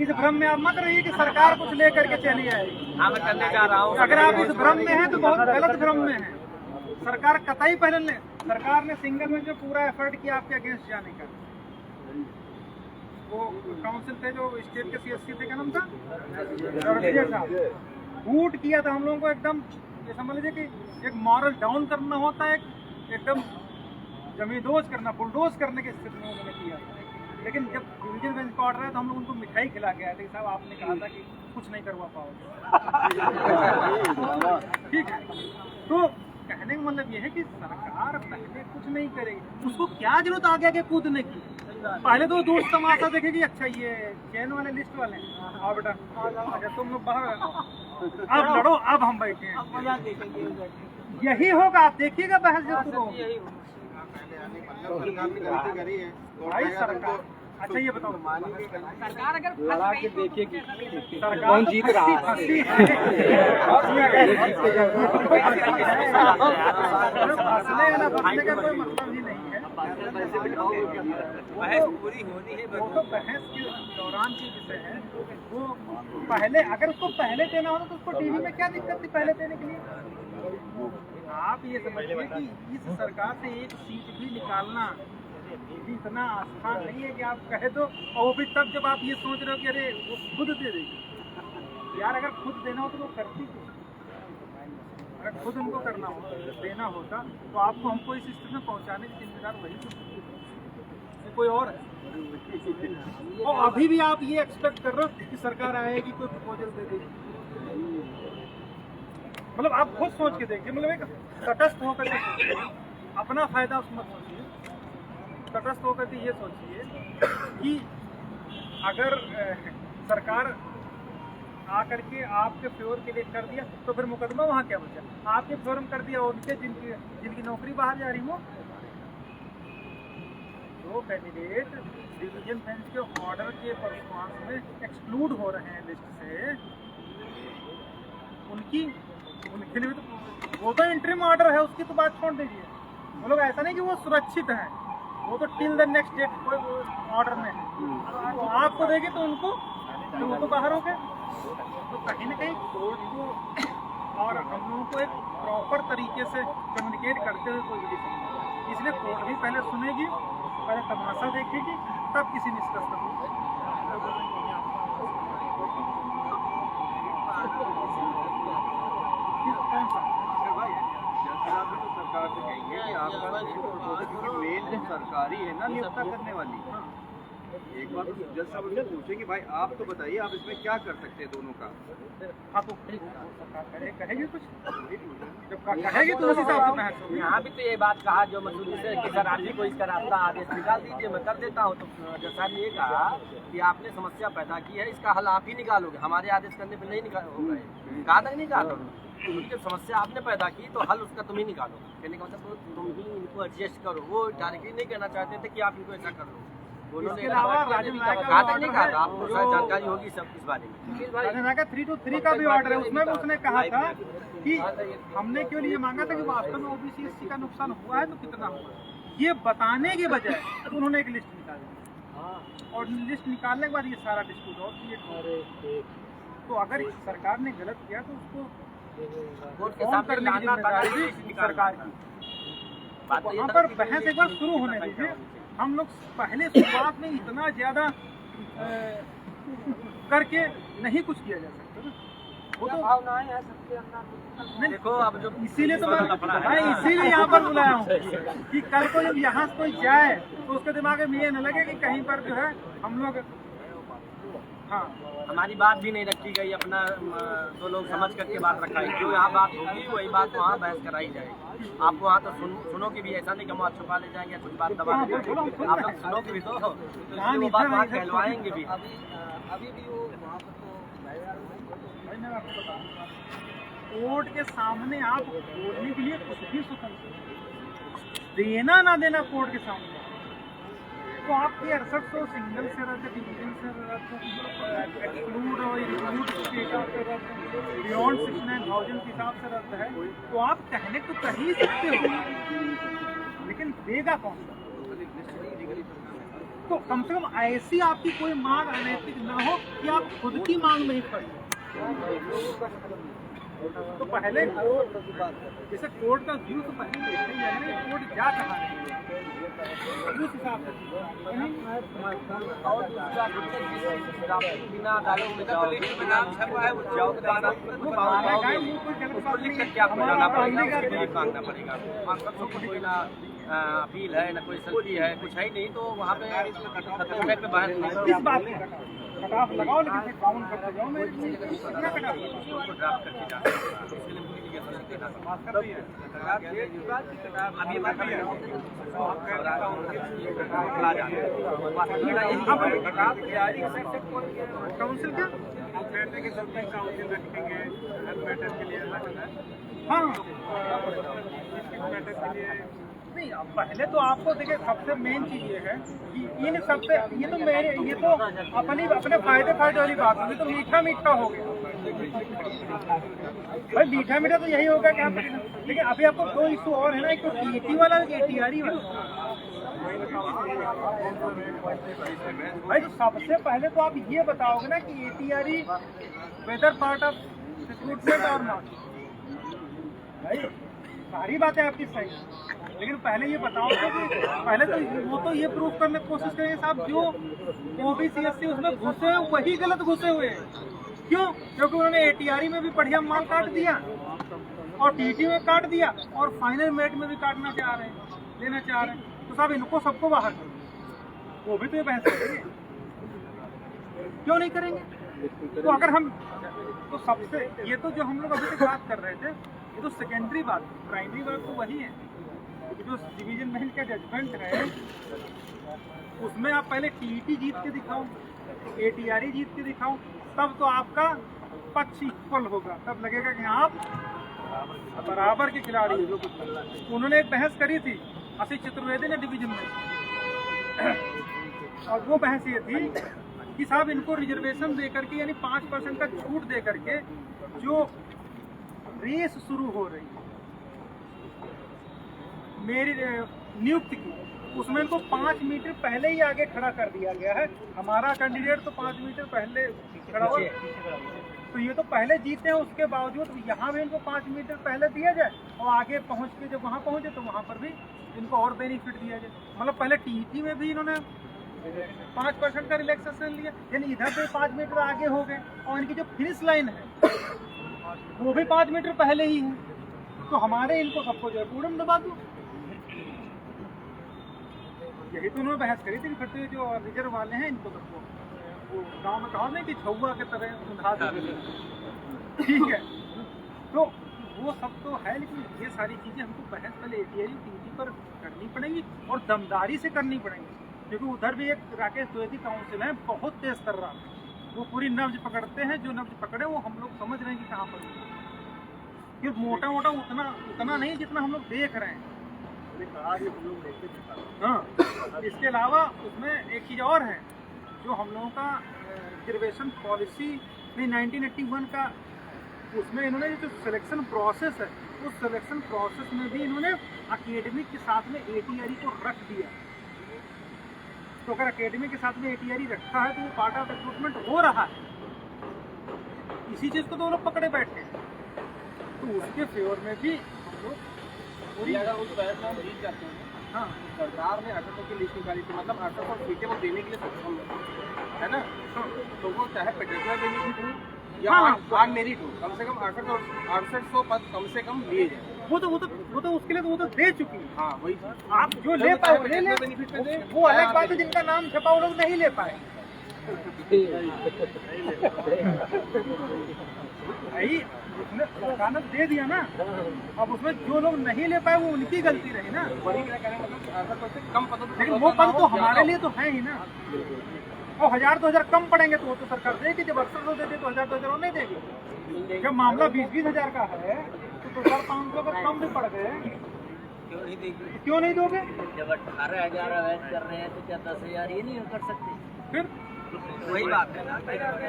इस भ्रम में आप मत रहिए कि सरकार कुछ लेकर के चली आएगी। हाँ मैं करने जा रहा हूँ। अगर आप इस भ्रम में हैं तो बहुत गलत भ्रम में हैं। सरकार कतई पहले ने सरकार ने सिंगल में जो पूरा एफर्ट किया आपके अगेंस्ट जाने का, वो काउंसिल थे जो स्टेट के CSC थे, क्या नाम था, बूट किया था हम लोगों को एकदम। ये समझ लीजिए कि एक मॉरल डाउन करना होता है, एकदम जमींदोज करना, बुलडोज करने की स्थिति में उन्होंने किया। लेकिन जब डिवीजन बेंच का ऑर्डर है तो हम लोग उनको मिठाई खिला के आए थे, साहब आपने कहा था कि कुछ नहीं करवा पाओगे। ठीक है, तो कहने का मतलब ये है कि सरकार पहले कुछ नहीं करेगी, उसको क्या जरूरत आगे आगे कूदने की? पहले तो दोस्त तमाशा देखेगी, अच्छा ये चैन वाले लिस्ट वाले हैं, आओ बेटा अच्छा तुम लोग बाहर अब लड़ो, अब हम बैठे हैं, यही होगा। आप देखिएगा बहस जब शुरू होगी। भाई सरकार, अच्छा ये बताओ, सरकार अगर लड़ा के देखिए कि सरकार कौन जीत रहा है? फंसने का कोई मतलब ही नहीं है। बहस पूरी होनी है। वो तो बहस के दौरान की विषय है। वो पहले अगर उसको पहले देना होता तो उसको टीवी में क्या दिक्कत थी पहले देने के लिए? आप ये समझिए कि इस सरकार से एक सीट भी निकालना इतना आसान नहीं है कि आप कहे तो, और वो भी तब जब आप ये सोच रहे हो कि अरे वो खुद दे देगी। यार अगर खुद देना हो तो वो करती क्यों? अगर खुद उनको करना हो देना होता तो आपको हमको इस स्थिति में पहुंचाने की जिम्मेदार वही थी, कोई और है। और अभी भी आप ये एक्सपेक्ट कर रहे हो कि सरकार आएगी कोई प्रपोजल दे देगी। मतलब आप खुद सोच के देखिए, मतलब एक तटस्थ होकर के सोचिए, अपना फायदा उसमें सोचिए, तटस्थ होकर के ये सोचिए कि अगर सरकार आकर के आपके फेवर के लिए कर दिया तो फिर मुकदमा वहाँ क्या बचा? आपके फेवर में कर दिया, उनके जिनकी नौकरी बाहर जा रही हो, जो कैंडिडेट डिवीजन बेंच के ऑर्डर के परफॉर्मेंस में एक्सक्लूड हो रहे हैं लिस्ट से, उनके लिए तो वो तो इंटरिम ऑर्डर है, उसकी तो बात छोड़ दीजिए। वो लोग ऐसा नहीं कि वो सुरक्षित हैं, वो तो टिल द नेक्स्ट डेट कोई ऑर्डर में है, तो आपको देगी तो उनको वो तो बाहर हो गए। तो कहीं ना कहीं कोर्ट को और हम लोगों को एक प्रॉपर तरीके से कम्युनिकेट करते हुए कोई विधि समझ, इसलिए कोर्ट भी पहले सुनेगी, पहले तमाशा देखेगी, तब किसी निष्कर्ष पर सरकार से कहेंगे कि आपका मेन सरकारी है ना नियुक्ता करने वाली। एक बार तो जज साहब उनसे पूछे कि भाई आप तो बताइए आप इसमें क्या कर सकते हैं दोनों का। आप कहेगी कुछ, जब कहेगी तो उस हिसाब से बहस होगी। यहाँ भी तो ये बात कहा जो मसूरी से कि सर आप ही को इसका रास्ता आदेश निकाल दीजिए, मैं कर देता हूँ। तो जज साहब ने ये कहा कि आपने समस्या पैदा की है, इसका हल आप ही निकालोगे, हमारे आदेश करने पर नहीं निकाल होगा। कहा तक निकालोगे, जब समस्या आपने पैदा की तो हल उसका तुम ही निकालो। कहने का मतलब तुम ही इनको एडजस्ट करो। वो डायरेक्टली नहीं कहना चाहते थे कि आप इनको ऐसा कर लो। इसके अलावा राजन नायक का कहा तक नहीं कहा था, आपको शायद जानकारी होगी सब इस बारे में। राजन नायक का 323 का भी ऑर्डर है, उसमें भी उसने कहा था कि हमने केवल ये मांगा था कि वास्तव में ओबीसी एससी का नुकसान हुआ है तो कितना हुआ, ये बताने के बजाय उन्होंने एक लिस्ट निकाली, और लिस्ट निकालने के बाद ये सारा डिस्प्यूट और क्रिएट हो रहा है। तो अगर सरकार ने गलत किया तो उसको कोर्ट के सामने करने की जिम्मेदारी भी सरकार की। वहाँ पर बहस एक बार शुरू होने दीजिए। हम लोग पहले शुरुआत में इतना ज्यादा करके नहीं कुछ किया जा सकता ना, वो तो भावनाएं है सबके अंदर। देखो अब जो इसीलिए तो मैं इसीलिए यहाँ पर बुलाया हूँ कि कल को जब यहाँ से कोई जाए तो उसके दिमाग में ये न लगे कि कहीं पर जो है हम लोग, हाँ हमारी बात भी नहीं रखी गई, अपना तो लोग समझ करके बात रखाई। जो यहाँ बात होगी वही बात वहाँ बहस कराई जाएगी। आपको वहाँ तो सुनो कि भी ऐसा नहीं कि हम वहाँ छुपा ले जाएंगे, कुछ बात दबा ले जाएंगे, आप लोग सुनो कि भी तो इसलिए वो बात वहाँ कहलवाएंगे भी। अभी भी वो वहाँ पर तो कोर्ट के सामने आप बोलने के लिए कुछ भी स्वतंत्र, देना ना देना कोर्ट के सामने, तो आपके 6800 सिंगल से रद्द, डिवीजन से रद्द, एक्सक्लूड और इंक्लूड स्टेट से रद्द, बियॉन्ड 69,000 के हिसाब से रद्द है, तो आप कहने तो कह ही सकते हो, लेकिन देगा कौन? तो कम से कम ऐसी आपकी कोई मांग अनैतिक ना हो कि आप खुद की मांग नहीं करें। तो पहले जैसे कोर्ट का व्यू तो पहले देखते ही जाएगा ना, कोर्ट जा कहाँ रही है उस हिसाब से। और दूसरा बिना अदालत में जाओ, लिस्ट में नाम छपा है, वो जाओ उसको लिख करके आपको जाना पड़ेगा, उसके लिए मांगना पड़ेगा। कोई ना अपील है ना कोई सल्टी है, कुछ है ही नहीं, तो वहाँ पे खतरनाक पे बाहर किस बात में कटाफ लगाओ, लेकिन फिर काउंट करते जाओ। मैं कितना कटाफ उसको ड्राफ्ट करके जाना है, उसके लिए एप्लीकेशन देना है। अभी बात है काउंसिल क्या काउंसिल रखेंगे मैटर के लिए, हाँ मैटर के लिए नहीं। अब पहले तो आपको देखिए सबसे मेन चीज ये है कि इन सबसे ये तो अपने फायदे वाली बात होगी, तो मीठा मीठा हो गया भाई, मीठा मीठा तो यही होगा क्या। लेकिन अभी आपको दो इशू और है ना, एक तो टीटी वाला, एक एटीआरई वाला। भाई तो सबसे पहले तो आप ये बताओगे ना कि एटीआरई वेदर पार्ट ऑफ रिक्रूटमेंट और नॉट। भाई सारी बातें आपकी सही, लेकिन पहले ये बताओ कि पहले तो वो तो ये प्रूव करने की कोशिश करेंगे साहब जो ओबीसी एससी उसमें घुसे हैं वही गलत घुसे हुए हैं। क्यों? क्योंकि उन्होंने एटीआरई में भी बढ़िया माल काट दिया और टीटी में काट दिया और फाइनल मेरिट में भी काटना चाह रहे हैं, लेना चाह रहे हैं। तो साहब इनको सबको बाहर करो। वो भी तो ये बहस करेंगे, क्यों नहीं करेंगे? तो अगर हम तो सबसे ये तो जो हम लोग अभी तक बात कर रहे थे ये तो सेकेंडरी बात, प्राइमरी बात तो वही है कि जो डिवीजन बेंच का जजमेंट है उसमें आप पहले टीईटी जीत के दिखाओ, एटीआरई जीत के दिखाओ, तब तो आपका पक्ष इक्वल होगा, तब लगेगा कि आप बराबर के खिलाड़ी हो। जो कुछ उन्होंने एक बहस करी थी आशीष चतुर्वेदी ने डिवीजन में, और वो बहस ये थी कि साहब इनको रिजर्वेशन दे करके यानी 5% का छूट दे करके जो रेस शुरू हो रही है मेरी नियुक्ति की, उसमें इनको 5 मीटर पहले ही आगे खड़ा कर दिया गया है। हमारा कैंडिडेट तो 5 मीटर पहले खड़ा हो, तो ये तो पहले जीते हैं, उसके बावजूद यहाँ भी इनको 5 मीटर पहले दिया जाए और आगे पहुँच के जब वहाँ पहुँचे तो वहाँ पर भी इनको और बेनिफिट दिया जाए। मतलब पहले टीईटी में भी इन्होंने 5% का रिलैक्सेशन लिया, यानी इधर से 5 मीटर आगे हो गए, और इनकी जो फिनिश लाइन है वो भी 5 मीटर पहले ही है, तो हमारे इनको सबको जो है पूर्ण दबा दो। यही तो उन्होंने बहस करी थी कि फिर तो जो रिजर्व वाले हैं इनको सबको वो गाँव में कहा नहीं कि छुआ के तरह उठा दो, ठीक है। तो वो सब तो है, लेकिन ये सारी चीज़ें हमको बहस पहले एटीआरई टीटी पर करनी पड़ेंगी और दमदारी से करनी पड़ेंगी, क्योंकि उधर भी एक राकेश द्विवेदी काउंसिल है, बहुत तेज कर रहा है, वो पूरी नब्ज पकड़ते हैं, जो नब्ज पकड़े वो हम लोग समझ रहे हैं कि कहाँ पर कि मोटा मोटा उतना नहीं जितना हम लोग देख रहे हैं। हाँ, इसके अलावा उसमें एक चीज़ और है, जो हम लोगों का रिजर्वेशन पॉलिसी में 1981 का, उसमें इन्होंने जो सिलेक्शन प्रोसेस है उस सिलेक्शन प्रोसेस में भी इन्होंने अकेडमिक के साथ में एटीआरई को रख दिया। तो अगर अकेडमी के साथ में एटीआरई रखा है तो वो पार्ट ऑफ रिक्रूटमेंट हो रहा है, इसी चीज़ को तो लोग पकड़े बैठे हैं, तो उसके फेवर में भी हम लोग पूरी अगर उस बहस में हम जीत जाते हैं, हाँ सरकार ने 800 की लिस्ट निकाली थी, मतलब 800 सीटें वो देने के लिए सक्षम है ना, तो वो चाहे पेटेशनर बेनिफिट हो या ऑन मेरिट हो, कम से कम 800 पद कम से कम दिए जाए। वो तो उसके लिए तो वो तो दे चुकी है। हाँ वही आप जो ले पाए वो ले ले, बेनिफिट में दे, वो अलग बात है जिनका नाम छपा वो लोग नहीं ले पाए। भाई उसने सरकार ने दे दिया ना, अब उसमें जो लोग नहीं ले पाए वो उनकी गलती रही ना। वही क्या कहने मतलब 800 कम पदों, लेकिन वो पद तो हमारे लिए तो है ही ना, और 1000-2000 कम पड़ेंगे तो वो तो सरकार देगी, जब 800 देते तो 1000-2000 वो नहीं देगी। जब मामला 20-20 हजार का है तो 2500 अगर कम भी पड़ गए क्यों नहीं दोगे? जब 18,000 अवैध कर रहे हैं तो क्या 10,000 ये नहीं कर सकते? फिर वही बात है ना,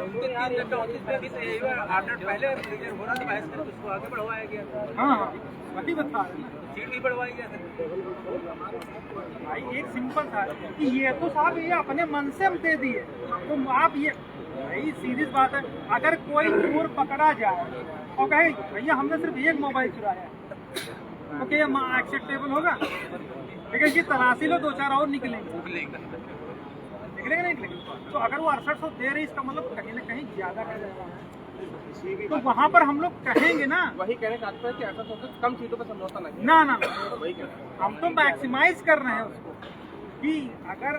उनके 334 में भी ऑर्डर पहले रिजर्व हो रहा था, बहस करके उसको आगे बढ़वाया गया, हाँ वही बता रहे हैं। सीट भी बढ़वाई गया था। भाई एक सिंपल था कि ये तो साहब ये अपने मन से हम दे दिए, तो आप ये भाई सीधी बात है, अगर कोई चोर पकड़ा जाए और कहे भैया हमने सिर्फ एक मोबाइल चुराया है तो क्या एक्सेप्टेबल होगा? लेकिन ये तलाशी लो 2-4 और निकलेंगे नहीं? तो अगर वो 6800 दे रही इसका मतलब कहीं ना कहीं ज्यादा कर जाएगा, तो वहाँ पर हम लोग कहेंगे ना, वही कहने का तात्पर्य कि 800 से कम सीटों पर समझौता ना ना वही कहना हम तो मैक्सिमाइज कर रहे हैं उसको कि अगर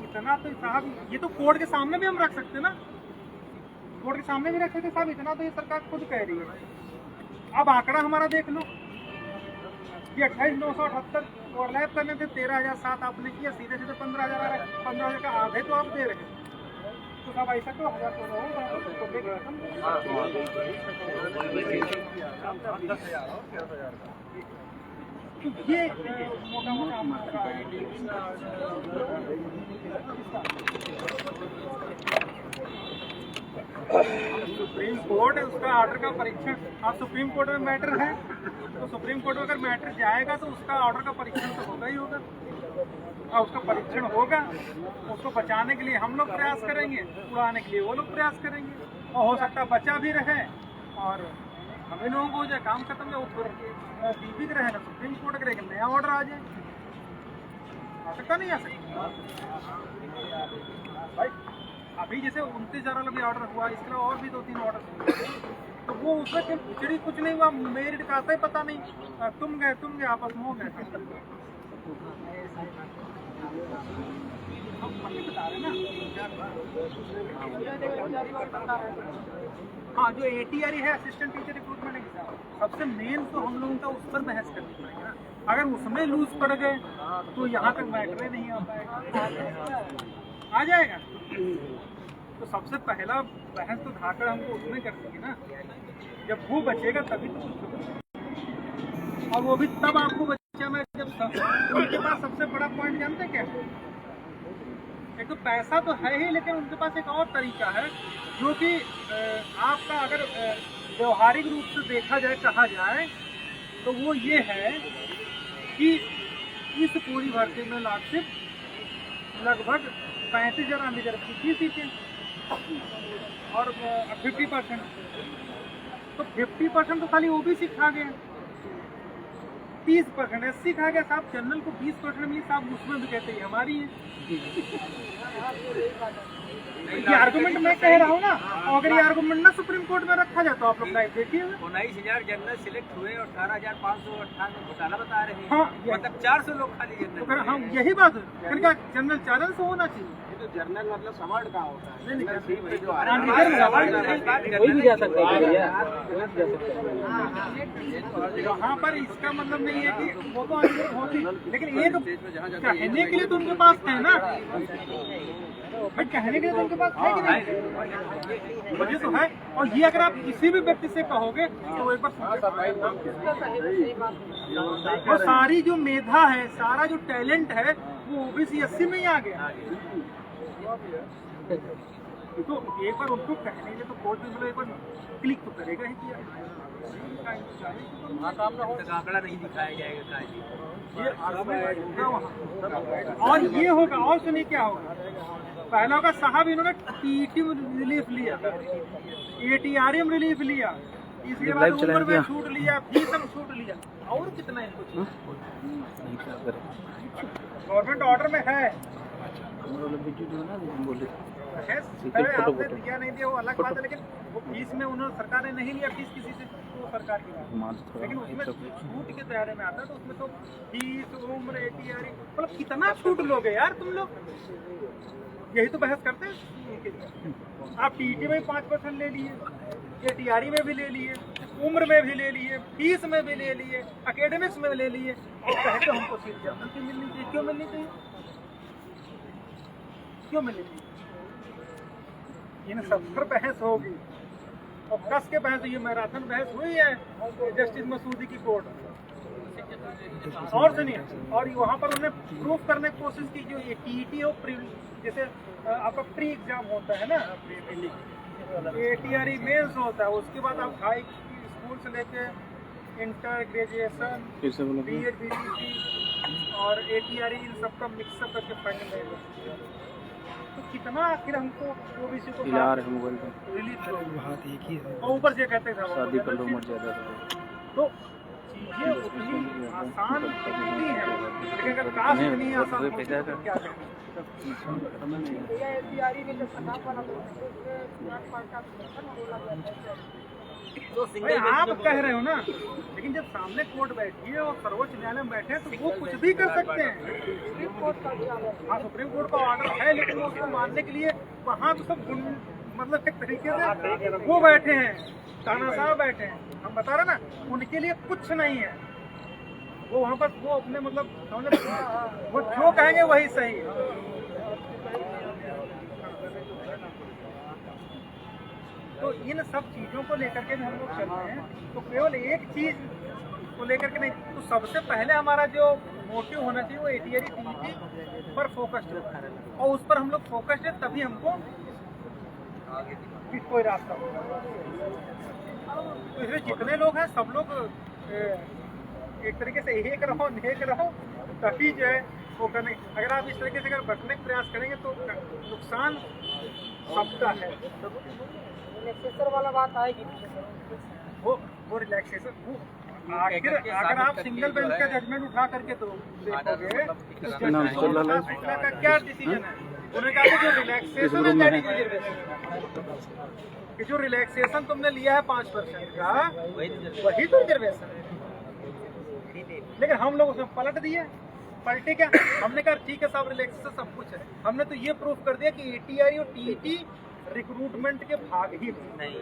इतना तो साहब ये तो कोर्ट के सामने भी हम रख सकते ना, कोर्ट के सामने भी रख सकते साहब, इतना तो ये सरकार खुद कह रही है। अब आंकड़ा हमारा देख लो कि 28,978 ओवरलैप करने थे, 13,007 आपने किया, सीधे 15,000 का आधे तो आप दे रहे हैं, तो साहब ऐसा तो 1000 तो होगा ये मोटा मोटा सुप्रीम कोर्ट उसका ऑर्डर का परीक्षण, अब सुप्रीम कोर्ट में मैटर है तो सुप्रीम कोर्ट में अगर मैटर जाएगा तो उसका ऑर्डर का परीक्षण तो होगा ही होगा, और उसका परीक्षण होगा, उसको बचाने के लिए हम लोग प्रयास करेंगे, उड़ाने के लिए वो लोग प्रयास करेंगे, और हो सकता है बचा भी रहे और हम इन लोगों को हो जाए काम खत्म जाए, वो बीबी रहे ना सुप्रीम कोर्ट करेगा नया ऑर्डर आ जाए, आ सकता नहीं आ सकता भाई। अभी जैसे 29,000 वाला भी ऑर्डर हुआ, इसके अलावा और भी 2-3 ऑर्डर हुए, तो वो उसमें खिचड़ी कुछ नहीं हुआ, मेरिट का आता ही पता नहीं, तुम गए आपस में हो गए। हम नहीं बता रहे ना। हाँ, जो ATRE है असिस्टेंट टीचर रिक्रूटमेंट एग्जाम, सबसे मेन तो हम लोगों का उस पर बहस करनी पड़ेगी ना। अगर उसमें लूज पड़ गए तो यहाँ तक मैटर नहीं आ पाएगा, आ जाएगा। तो सबसे पहला बहस तो धाकड़ हमको उसमें करनी है ना, जब वो बचेगा तभी तो। और वो भी तब आपको बचा मैं जब उनके पास सबसे बड़ा पॉइंट जानते क्या, एक तो पैसा तो है ही, लेकिन उनके पास एक और तरीका है जो कि आपका अगर व्यवहारिक रूप से देखा जाए, कहा जाए, तो वो ये है कि इस पूरी भर्ती में लाक्षित लगभग 35,000 रिजर्व की सीटें और 50%, तो 50% तो खाली OBC खा गया, 30% SC खा गया साहब। जनरल को 20% मिली साहब, उसमें भी कहते हैं हमारी है। ये आर्गुमेंट मैं कह रहा हूँ ना, और अगर ये आर्गुमेंट ना सुप्रीम कोर्ट में रखा जाए तो आप लोग लाइव देखिए। 19,000 जनरल सिलेक्ट हुए और 18,558 घोटाला बता रहे हैं। हाँ, मतलब 400 लोग खाली तो जनरल। फिर हम यही बात है, फिर क्या जनरल 400 होना चाहिए? तो जर्नल मतलब सवार्ड कहाँ होता है? नहीं, नहीं, वही जो कोई भी जा सकता है। यहाँ पर इसका मतलब नहीं है कि वो तो अनगिनत होती, लेकिन एक कहने के लिए तो उनके पास है ना भाई, कहने के लिए तो उनके पास है कि नहीं, वजह तो है। और ये अगर आप किसी भी व्यक्ति से कहोगे तो एक बार और सारी जो मेधा है, सारा जो टैलेंट है, वो OBC SC में ही आ गया। तो एक बार उनको कहने के तो कोर्ट में एक बार क्लिक तो करेगा ही कि आंकड़ा नहीं दिखाया जाएगा ये और ये होगा। और सुनिए क्या होगा, पहला होगा साहब इन्होंने TET में रिलीफ लिया, ATRE में रिलीफ लिया, इसके बाद उम्र में छूट लिया, फीस में छूट लिया, और कितना इनको गवर्नमेंट ऑर्डर में है। आपने दिया नहीं दिया वो अलग बात है, लेकिन वो फीस में उन्होंने सरकार ने नहीं लिया फीस किसी से, तो सरकार की बात, लेकिन उसमें छूट के दायरे में आता है। तो उसमें तो फीस, उम्र, ATRE, मतलब कितना छूट लोगे यार तुम लोग, यही तो बहस करते हैं। आप TET में 5% ले लिए, ATRE में भी ले लिए, उम्र में भी ले लिए, फीस में भी ले लिए, एकेडमिक्स में ले लिए, और कहते हमको सीट जनरल की मिलनी चाहिए। क्यों मिलनी चाहिए? क्यों मिलनी चाहिए? इन सब पर बहस होगी और कस के बहस, ये मैराथन बहस हुई है जस्टिस मसूदी की कोर्ट। और सुनिए, और वहाँ पर उन्होंने प्रूफ करने की कोशिश की, जो ये TET हो, जैसे आपका प्री एग्जाम होता है ना, ATRE मेंस होता है, उसके बाद आप हाई स्कूल से लेके इंटर, ग्रेजुएशन, BEd, BTC और ATRE, इन सब का मिक्सअप करके फाइनल। तो कितना आखिर हमको OBC को रिलीज और ऊपर से कहते थे शादी कर लो मर जाएगा। तो चीजें उतनी आसान नहीं है, लेकिन अगर कास्ट नहीं आसान होती तो क्या करें। भाई आप कह रहे हो ना, लेकिन जब सामने कोर्ट बैठी है और सर्वोच्च न्यायालय में बैठे हैं तो वो कुछ भी कर सकते हैं। हाँ, सुप्रीम कोर्ट का ऑर्डर है, लेकिन वो उसको मानने के लिए वहाँ तो सब मतलब एक तरीके से वो बैठे हैं, तानाशाह बैठे हैं। हम बता रहे ना, उनके लिए कुछ नहीं है, वो वहाँ पर वो अपने मतलब वो जो कहेंगे वही सही है। तो इन सब चीज़ों को लेकर के हम लोग चल रहे हैं, तो केवल एक चीज़ को लेकर के नहीं, तो सबसे पहले हमारा जो मोटिव होना चाहिए वो ATRE TET पर फोकस्ड है, और उस पर हम लोग फोकस्ड है, तभी हमको कोई रास्ता होगा। तो इसमें जितने लोग हैं सब लोग एक तरीके से एक रहो, नेक रहो, तभी जो है वो करने। अगर आप इस तरीके से अगर बचने का प्रयास करेंगे तो नुकसान सबका है। रिलैक्सेशन वाला बात आएगी, वो रिलैक्सेशन वो आखिर अगर आप सिंगल बेंच का जजमेंट उठा करके तो देखोगे फैसला का क्या डिसीजन है। उन्होंने कहा कि जो रिलैक्सेशन है दैट इज रिजर्वेशन, कि जो रिलैक्सेशन तुमने लिया है 5% का वही तो रिजर्वेशन है। लेकिन हम लोग उसमें पलट दिए पलटे क्या? हमने कहा ठीक है साहब, रिलैक्स से सब कुछ है। हमने तो ये प्रूफ कर दिया कि ATRE और TET रिक्रूटमेंट के भाग ही नहीं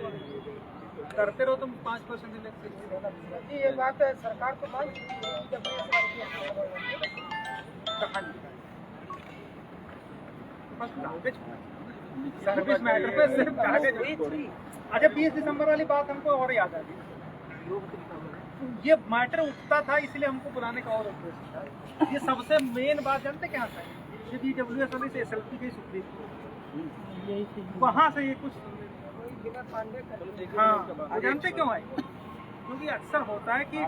करते रहो तुम 5% रिलैक्सेशन। ये बात है, सरकार को मालूम बस कागज सर्विस मैटर पे सिर्फ कागज। अच्छा 20 दिसंबर वाली बात हमको और याद आ गई। ये मैटर उठता था इसलिए हमको बुलाने का और उद्देश्य था। ये सबसे मेन बात जानते क्या था? ये BWS वाली से SLP गई सुप्रीम कोर्ट, वहाँ से ये कुछ हाँ वो जानते क्यों आए? क्योंकि अक्सर होता है कि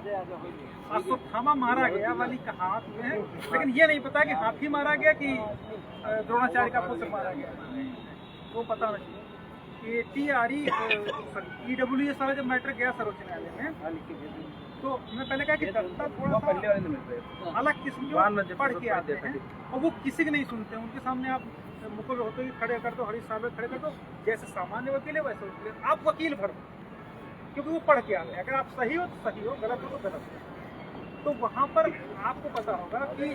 अश्वत्थामा मारा गया वाली कहावत में है, लेकिन ये नहीं पता कि हाथी मारा गया कि द्रोणाचार्य का पुत्र मारा गया, वो पता नहीं। ATRE EWS वाला जब मैटर गया सर्वोच्च न्यायालय में, तो मैं पहले कहा कि दस्ता थोड़ा सा अलग किस्म के पढ़ के आते हैं और वो किसी की नहीं सुनते। उनके सामने आप मुकुल होते ही खड़े कर दो, हरीश साहब खड़े कर दो, जैसे सामान्य वकील है वैसे वकील है, आप वकील भर दो, क्योंकि वो पढ़ के आते हैं। अगर आप सही हो तो सही हो, गलत हो तो गलत हो। तो वहाँ पर आपको पता होगा कि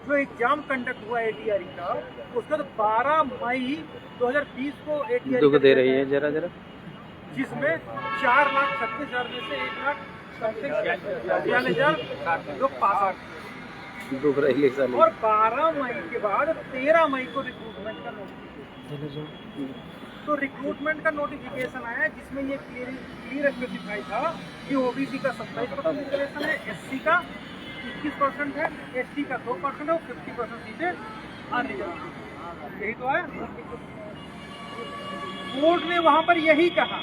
जो एग्जाम कंडक्ट हुआ ATRE का, उसका तो 12 मई 2020 को ATRE दुख दे रही है जरा जरा, जिसमें 4,36,000 में से 1,42,000 लोग पास दुख रही है साली। और 12 मई के बाद 13 मई को रिक्रूटमेंट का नोटिफिकेशन, तो रिक्रूटमेंट का नोटिफिकेशन आया जिसमें ये क्लियर स्पेसिफाई था कि OBC का 27% रिजर्वेशन है, SC का 21% है, ST का 2% है और 50% सीटें अनरिजर्व। यही तो है। कोर्ट ने वहां पर यही कहा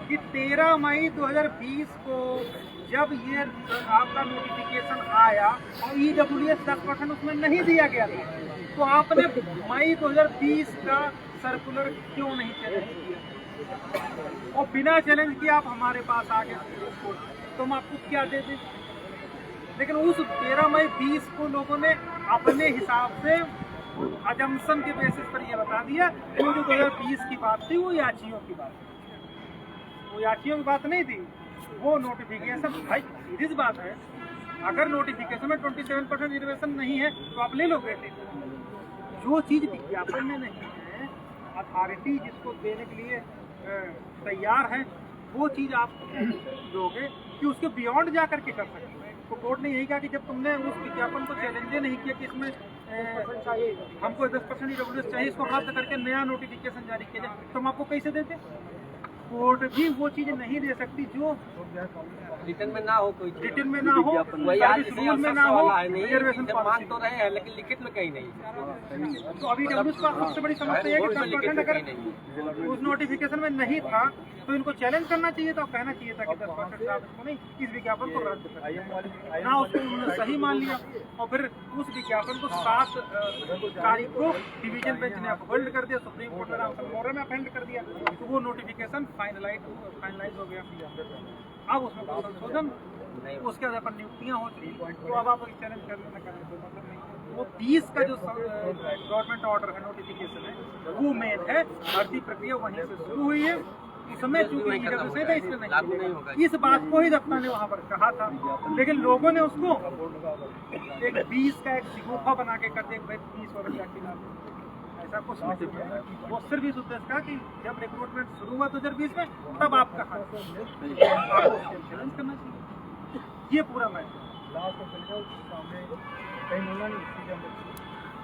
कि 13 मई 2020 को जब ये आपका नोटिफिकेशन आया और EWS 10% उसमें नहीं दिया गया था, तो आपने मई 2020 का सर्कुलर क्यों नहीं चैलेंज किया? और बिना चैलेंज किए आप हमारे पास आ गए, तो हम आपको क्या दे दें? लेकिन उस 13 मई 20 को लोगों ने अपने हिसाब से अजम्पशन के बेसिस पर ये बता दिया कि वो जो 2020 की बात थी वो याचियों की बात थी, वो याचियों की बात नहीं थी। वो नोटिफिकेशन भाई सीरीज बात है, अगर नोटिफिकेशन में 27% रिजर्वेशन नहीं है तो आप ले लो बेटे। जो चीज़ विज्ञापन में नहीं है, अथॉरिटी जिसको देने के लिए तैयार है, वो चीज़ आप दोगे कि उसके बियॉन्ड जा करके कर सकते हैं। तो कोर्ट ने यही कहा कि जब तुमने उस विज्ञापन को चैलेंज नहीं किया कि इसमें हमको 10% EWS चाहिए, इसको रद्द करके नया नोटिफिकेशन जारी किया जाए, तो हम आपको कैसे देते? कोर्ट भी वो चीज़ नहीं दे सकती जो रिटर्न में ना हो, कोई रिटर्न में ना हो, वही आज सर्विस रूल में ना हो, रिजर्वेशन मांग तो रहे हैं लेकिन लिखित में कहीं नहीं। तो अभी EWS का सबसे बड़ी समस्या है कि 10% अगर उस नोटिफिकेशन में नहीं था तो इनको चैलेंज करना चाहिए था, कहना चाहिए था कि 10% साहब इसको नहीं, इस विज्ञापन को रद्द कर ना, उसको उन्होंने सही मान लिया और फिर उस विज्ञापन को 7 तारीख को डिवीजन बेंच ने अपहोल्ड कर दिया, सुप्रीम कोर्ट ने रामचंद्र में अपहेल्ड कर दिया, तो वो नोटिफिकेशन फाइनलाइज हो गया। अब उसमें कोई संशोधन, उसके बाद अपन नियुक्तियाँ हो चुकी, तो अब आप चैलेंज करने में करने कोई मतलब नहीं। वो 20 का जो गवर्नमेंट ऑर्डर है, नोटिफिकेशन है, वो मेन है। भर्ती प्रक्रिया वहीं से शुरू हुई है, इसमें चूंकि इसलिए नहीं, इस बात को ही दफ्तर ने वहाँ पर कहा था, लेकिन लोगों ने उसको एक 20 का एक शिगुफा बना के कर दिया, 20 वाले के खिलाफ ऐसा कुछ नहीं। वो सिर्फ इस उद्देश्य का कि जब रिक्रूटमेंट शुरू हुआ 2020 में, तब आप कहा चैलेंज करना चाहिए। ये पूरा मैटर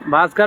भास्कर